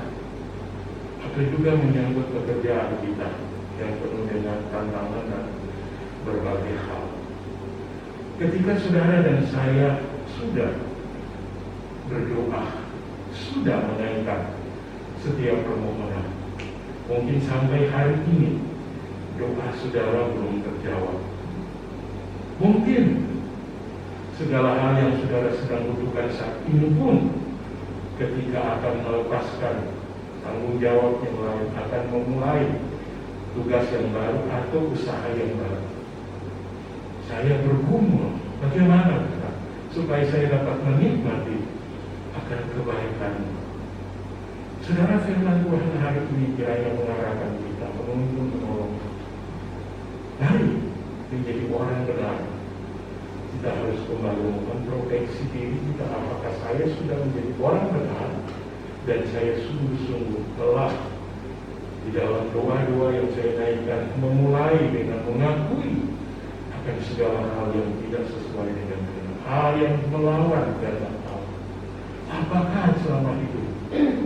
atau juga menyambut pekerjaan kita yang penuh dengan tantangan dan berbagai hal. Ketika saudara dan saya sudah berdoa, sudah menaikkan setiap permohonan, mungkin sampai hari ini doa saudara belum terjawab. Mungkin segala hal yang saudara sedang butuhkan saat ini pun, ketika akan melepaskan tanggung jawab yang lain, akan memulai tugas yang baru atau usaha yang baru, saya bergumul, bagaimana supaya saya dapat menikmati akan kebaikan. Saudara, firman Tuhan hari ini kiranya mengarahkan kita, menuntun, menolong. Mari menjadi orang benar. Kita harus kembali mengintrospeksi diri kita, apakah saya sudah menjadi orang benar dan saya sungguh-sungguh telah di dalam doa-doa yang saya naikkan memulai dengan mengakui akan segala hal yang tidak sesuai dengan firman, hal yang melawan kehendak Allah. Apakah selama itu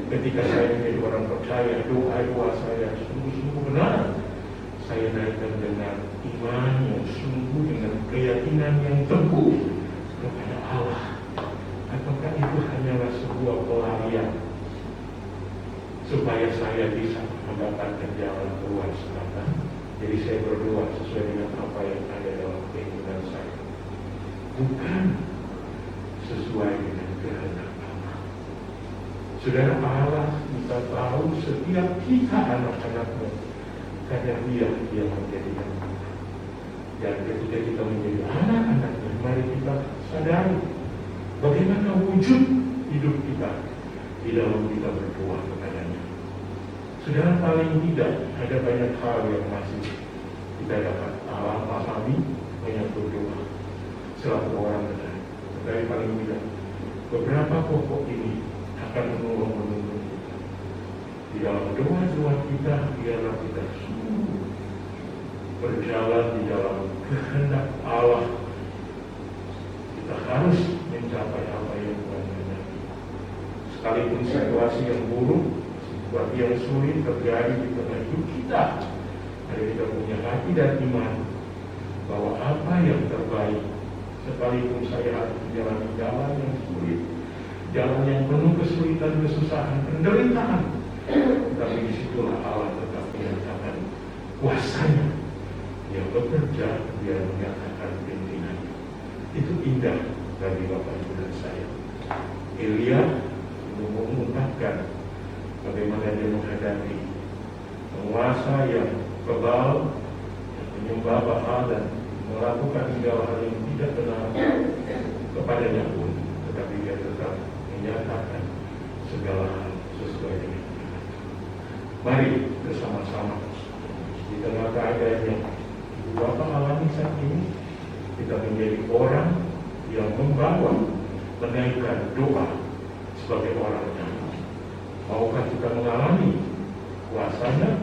ketika saya menjadi orang percaya, doa-doa saya sungguh-sungguh benar, saya naikkan dengan iman yang sungguh, dengan keyakinan yang teguh kepada Allah? Apakah itu hanyalah sebuah pelarian supaya saya bisa mendapatkan jalan keluar semata? Jadi saya berdoa sesuai dengan apa yang ada dalam keinginan saya, bukan sesuai dengan kehendak Allah. Saudara, Allah kita tahu setiap kita anak-anaknya, karena Dia menjadikan kita. Dan ketika kita menjadi anak-anaknya, mari kita sadari bagaimana wujud hidup kita di dalam kita berdoa kepadanya. Saudara, paling tidak ada banyak hal yang masih kita dapat pahami banyak berdoa selaku orang benar. Tetapi paling tidak beberapa pokok ini akan menolong kita di dalam doa-doa kita. Biarlah kita sungguh berjalan di dalam kehendak Allah. Kita harus mencapai apa yang Tuhan kehendaki. Sekalipun situasi yang buruk, situasi yang sulit terjadi di tengah hidup kita, mari kita punya hati dan iman bahwa apa yang terbaik, sekalipun saya harus menjalani jalan yang sulit, jalan yang penuh kesulitan, kesusahan, penderitaan, tapi disitulah Allah tetap menyatakan kuasanya yang bekerja, Dia menyatakan pimpinan. Itu indah bagi Bapak Ibu dan saya. Elia mengungkapkan bagaimana dia menghadapi penguasa yang kebal, yang menyembah Baal dan melakukan segala hal yang tidak benar kepadanya pun, tetapi dia tetap menyatakan segala hal sesuai dengan firman. Mari bersama-sama di tengah keadaan yang Ibu Bapak alami saat ini, kita menjadi orang yang membawa, menaikkan doa sebagai orang yang maukah kita mengalami kuasanya?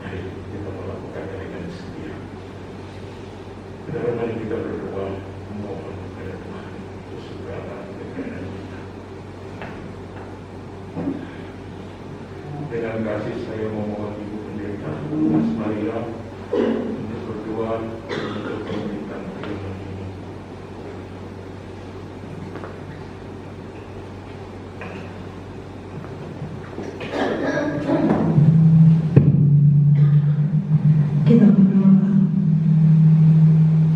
Mari kita melakukan dengan setia. Saudara, mari kita berdoa memohon kepada Tuhan untuk segala kekayaan kita. Dengan kasih saya memohon Ibu Pendeta Mas Maria untuk berdoa untuk memberikan firman ini. Kita berdoa.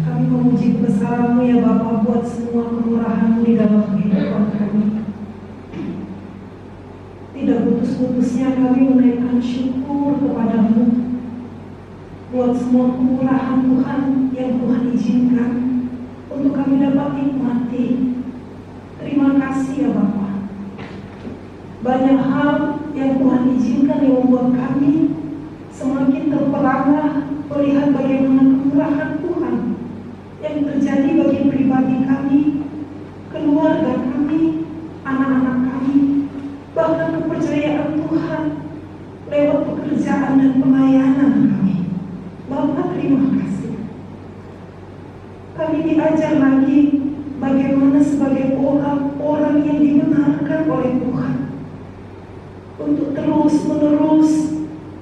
Kami memuji kebesaran-Mu ya Bapa buat semua kemurahan-Mu di dalam kehidupan kami. Tidak putus-putusnya kami menaikkan syukur kepada-Mu buat semua kemurahan Tuhan yang Tuhan izinkan untuk kami dapat nikmati. Terima kasih ya Bapa. Banyak hal yang Tuhan izinkan yang membuat kami semakin terperangah melihat bagaimana kemurahan Tuhan yang terjadi bagi pribadi kami, keluarga kami, anak-anak kami, bahkan kepercayaan Tuhan lewat pekerjaan dan pelayanan kami. Bapak, terima kasih. Kami diajar lagi bagaimana sebagai orang yang dibenarkan oleh Tuhan untuk terus-menerus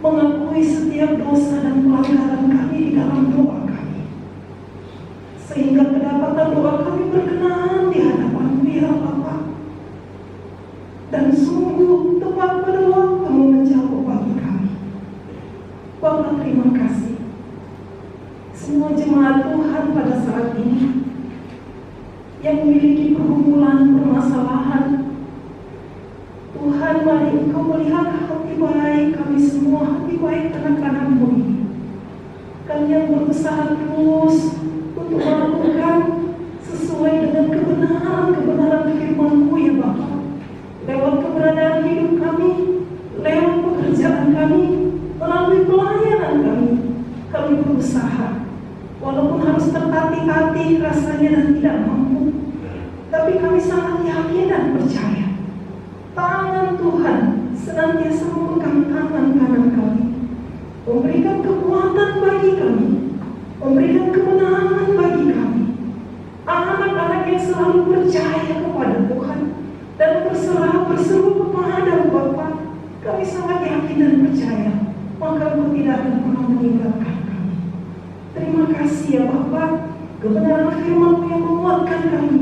mengakui setiap dosa dan pelanggaran kami di dalam doa kami, sehingga kedapatan doa kami berkenan di hadapan-Mu ya Bapa. Dan sungguh tepat pada waktu-Mu menjawab bagi kami. Bapak, terima kasih. Semua jemaat Tuhan pada saat ini yang memiliki pergumulan, permasalahan, Tuhan, mari Engkau melihat hati baik kami semua, hati baik anak-anak-Mu ini. Kami yang berusaha terus untuk melakukan sesuai dengan kebenaran firman-Mu ya Bapa. Lewat keberadaan hidup kami, kami, melalui pelayanan kami berusaha. Walaupun harus tertatih-tatih rasanya dan tidak mampu, tapi kami sangat yakin dan percaya tangan Tuhan senantiasa memegang tangan kanan kami, memberikan kekuatan bagi kami, memberikan kemenangan bagi kami. Anak-anak yang selalu percaya kepada Tuhan dan berseru kepada Bapa, kami sangat yakin dan percaya, maka Engkau tidak akan pernah meninggalkan kami. Terima kasih ya Bapa, kebenaran firman-Mu yang menguatkan kami,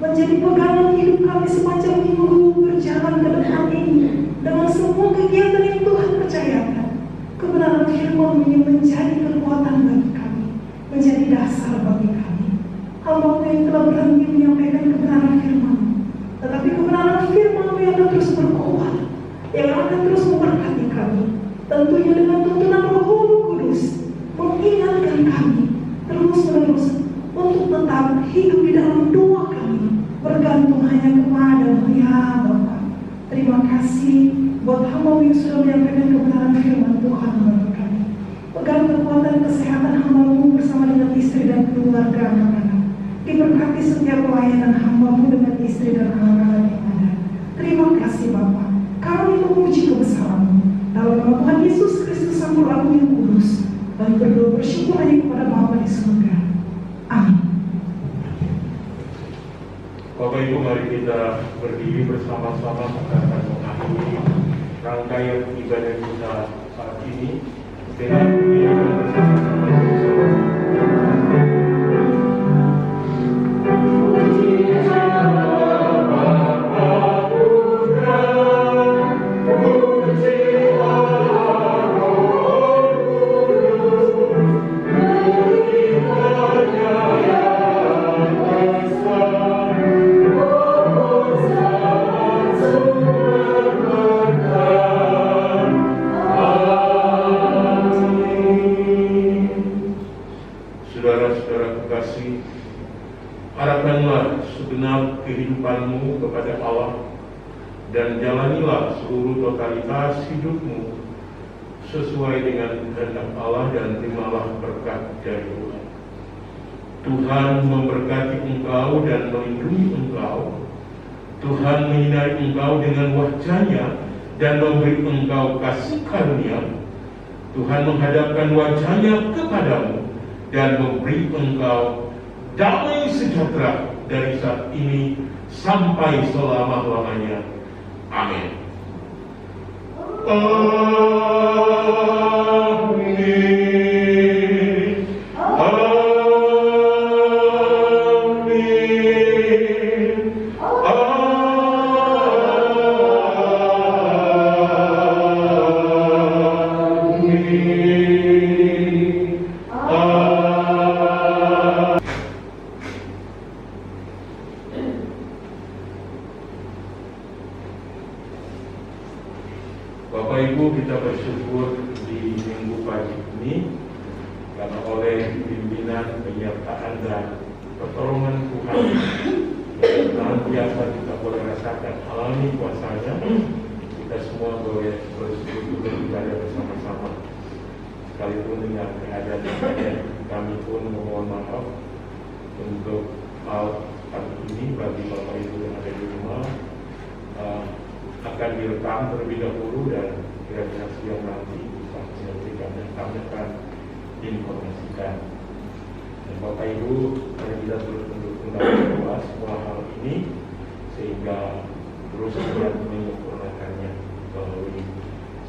menjadi pegangan hidup kami sepanjang minggu berjalan ke depan ini, dengan semua kegiatan yang Tuhan percayakan. Kebenaran firman-Mu yang menjadi kekuatan bagi kami, menjadi dasar bagi kami. Hamba-Mu yang telah berhenti menyampaikan kebenaran firman-Mu, tetapi kebenaran firman-Mu yang akan terus berkuat, yang akan terus memberkati kami, tentunya dengan tuntunan Roh Kudus, mengingatkan kami terus-menerus untuk tetap hidup di dalam doa kami, bergantung hanya kepada-Mu ya Bapa. Terima kasih buat hamba-Mu yang sudah menyampaikan kebenaran firman Tuhan bagi kami. Pegang kekuatan kesehatan hamba-Mu bersama dengan istri dan keluarga anak-anak. Diberkati setiap pelayanan hamba-Mu dengan istri dan anak-anak yang ada. Terima kasih Bapa. Kami memuji kebesaran-Mu dalam nama Tuhan Yesus Kristus Sang Pelaku yang kudus, dan berdoa bersyukur hanya kepada Bapa di surga. Amin. Bapak Ibu, mari kita berdiri bersama-sama, kita akan mengakhiri rangkaian ibadah kita saat ini dengan berdiri bersama-sama. Saudara-saudara kekasih, arahkanlah segenap kehidupanmu kepada Allah dan jalanilah seluruh totalitas hidupmu sesuai dengan kehendak Allah dan terimalah berkat dari Tuhan. Tuhan memberkati engkau dan melindungi engkau. Tuhan menyinari engkau dengan wajah-Nya dan memberi engkau kasih karunia. Tuhan menghadapkan wajah-Nya kepadamu dan memberi engkau damai sejahtera dari saat ini sampai selama-lamanya. Amin. Amin. Bapak Ibu, kita bersyukur di minggu pagi ini karena oleh pimpinan, penyertaan dan pertolongan Tuhan yang senantiasa kita boleh rasakan alami kuasa-Nya, kita semua boleh bersekutu beribadah bersama-sama. Sekalipun dengan keadaan kami pun memohon maaf untuk hal pagi ini bagi Bapak Ibu yang ada di rumah. Akan direkam terlebih dahulu dan kira-kira siang nanti bisa menyelesaikan dan kami akan informasikan. Dan Bapak Ibu, mari kita terus mendukung dalam doa semua hal ini sehingga terus Tuhan menyempurnakannya melalui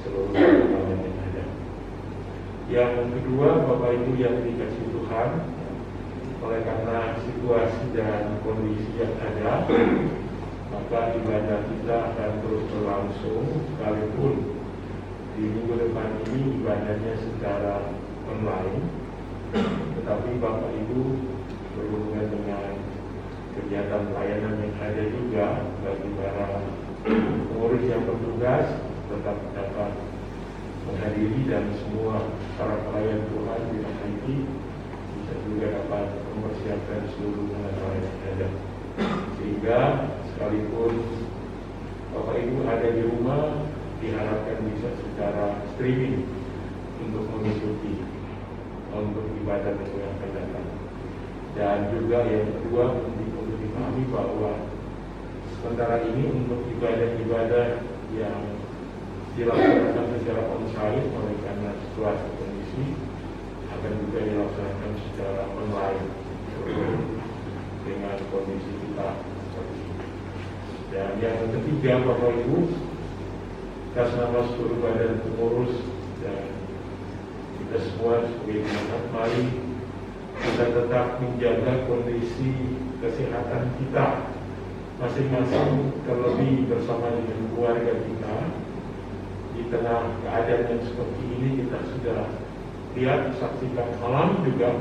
seluruh perkembangan yang ada. Yang kedua, Bapak Ibu yang dikasih Tuhan, oleh karena situasi dan kondisi yang ada, maka ibadah kita akan terus berlangsung sekalipun di minggu depan ini ibadahnya secara online, tetapi Bapak Ibu berhubungan dengan kegiatan pelayanan yang ada juga bagi para pengurus yang bertugas tetap dapat menghadiri dan semua para pelayan Tuhan di IT bisa juga dapat mempersiapkan seluruh hal yang ada, sehingga sekalipun Bapak Ibu ada di rumah, diharapkan bisa secara streaming untuk mengikuti untuk ibadah minggu yang akan datang. Dan juga yang kedua untuk dipahami bahwa sementara ini untuk ibadah-ibadah yang dilaksanakan secara onsite oleh karena situasi kondisi akan juga dilaksanakan secara online dengan kondisi kita seperti ini. Dan yang ketiga, Bapak Ibu, atas nama seluruh badan pengurus dan kita semua sebagai jemaat, mari kita tetap menjaga kondisi kesehatan kita masing-masing, terlebih bersama dengan keluarga kita. Di tengah keadaan yang seperti ini kita sudah lihat, saksikan alam juga.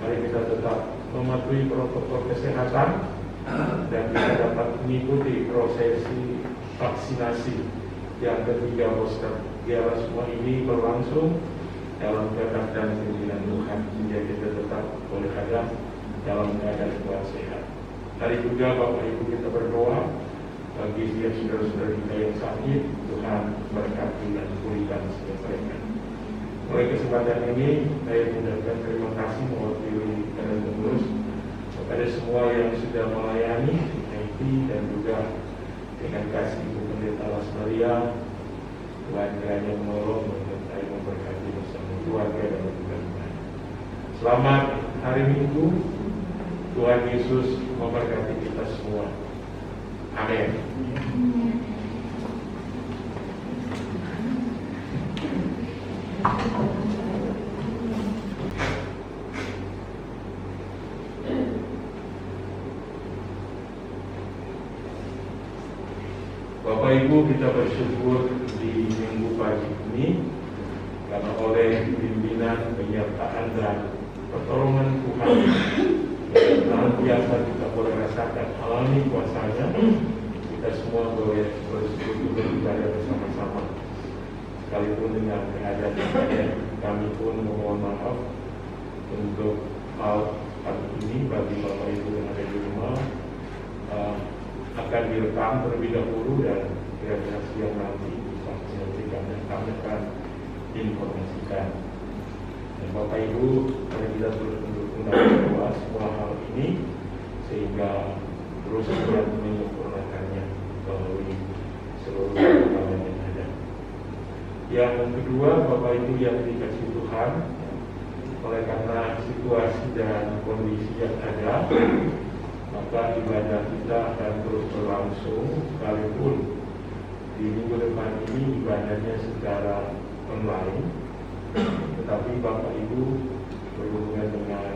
Mari kita tetap mematuhi protokol kesehatan dan kita dapat mengikuti prosesi vaksinasi yang ketiga booster. Biarlah semua ini berlangsung dalam kehendak dan pimpinan Tuhan, sehingga kita tetap boleh ada dalam keadaan kuat sehat. Hari juga Bapak Ibu kita berdoa bagi setiap saudara-saudara kita yang sakit, Tuhan berkati dan pulihkan setiap mereka. Oleh kesempatan ini, saya mengucapkan terima kasih mewakili badan pengurus kepada semua yang sudah melayani IT dan juga dengan kasih Ibu Pendeta Lasmaria, Tuhan kiranya menolong dan saya memberkati bersama keluarga dan Tuhan. Selamat hari Minggu, Tuhan Yesus memberkati kita semua. Amin. Bapak Ibu, kita bersyukur di minggu pagi ini karena oleh pimpinan, penyertaan dan pertolongan Tuhan yang senantiasa kita boleh rasakan, alami kuasanya, kita semua boleh bersekutu beribadah bersama-sama. Sekalipun dengan keadaan yang kami pun memohon maaf untuk hal pagi ini bagi Bapak Ibu yang ada di rumah. Akan direkam terlebih dahulu dan kira-kira siang nanti bisa menyaksikan dan kami akan informasikan. Dan Bapak Ibu, mari kita terus mendukung dan berdoa semua hal ini sehingga terus kita menyempurnakannya melalui seluruh perkembangan yang ada. Yang kedua, Bapak Ibu yang dikasih Tuhan, oleh karena situasi dan kondisi yang ada, maka ibadah kita akan terus berlangsung sekalipun di minggu depan ini ibadahnya secara online. Tetapi Bapak Ibu berhubungan dengan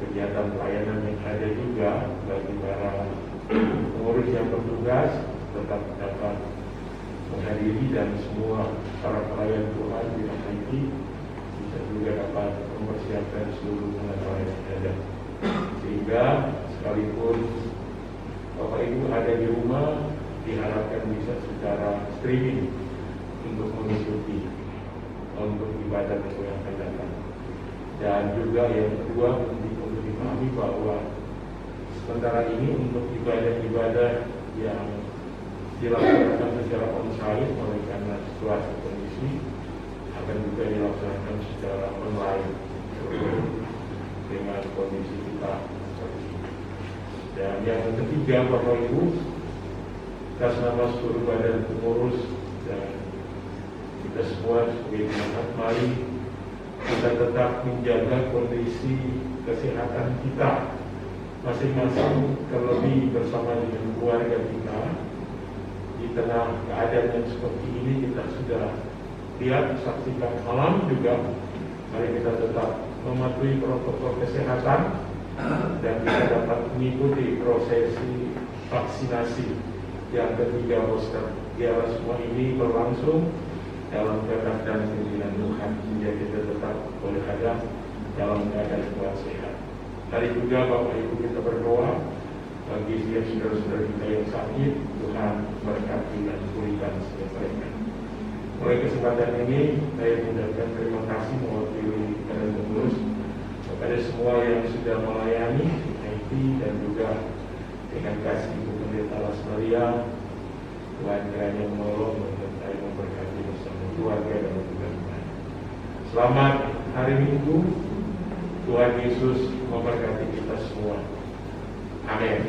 kegiatan pelayanan yang ada juga bagi para pengurus yang bertugas tetap dapat menghadiri dan semua para pelayan Tuhan di IT bisa juga dapat mempersiapkan seluruh pelayanan yang ada, sehingga sekalipun Bapak Ibu ada di rumah diharapkan bisa secara streaming untuk mengikuti untuk ibadah minggu yang akan datang. Dan juga yang kedua untuk dipahami bahwa sementara ini untuk ibadah-ibadah yang dilaksanakan secara onsite oleh karena situasi kondisi akan juga dilaksanakan secara online dengan kondisi kita seperti ini. Dan yang ketiga, Bapak Ibu, atas nama seluruh badan pengurus dan kita semua sebagai jemaat, mari kita tetap menjaga kondisi kesehatan kita masing-masing, terlebih bersama dengan keluarga kita. Di tengah keadaan yang seperti ini kita sudah lihat, saksikan alam juga. Mari kita tetap mematuhi protokol kesehatan dan kita dapat mengikuti prosesi vaksinasi yang ketiga booster. Biarlah semua ini berlangsung dalam kehendak dan pimpinan Tuhan, sehingga kita tetap boleh ada dalam keadaan kuat sehat. Hari juga Bapak Ibu kita berdoa bagi setiap saudara-saudara kita yang sakit, Tuhan berkati dan pulihkan setiap mereka. Oleh kesempatan ini, saya mengucapkan terima kasih mewakili badan pengurus kepada semua yang sudah melayani IT dan juga dengan kasih Ibu Pendeta Lasmaria, Tuhan kiranya menolong, menyertai, memberkati bersama keluarga dan keluarga. Selamat hari Minggu. Tuhan Yesus memberkati kita semua. Amin.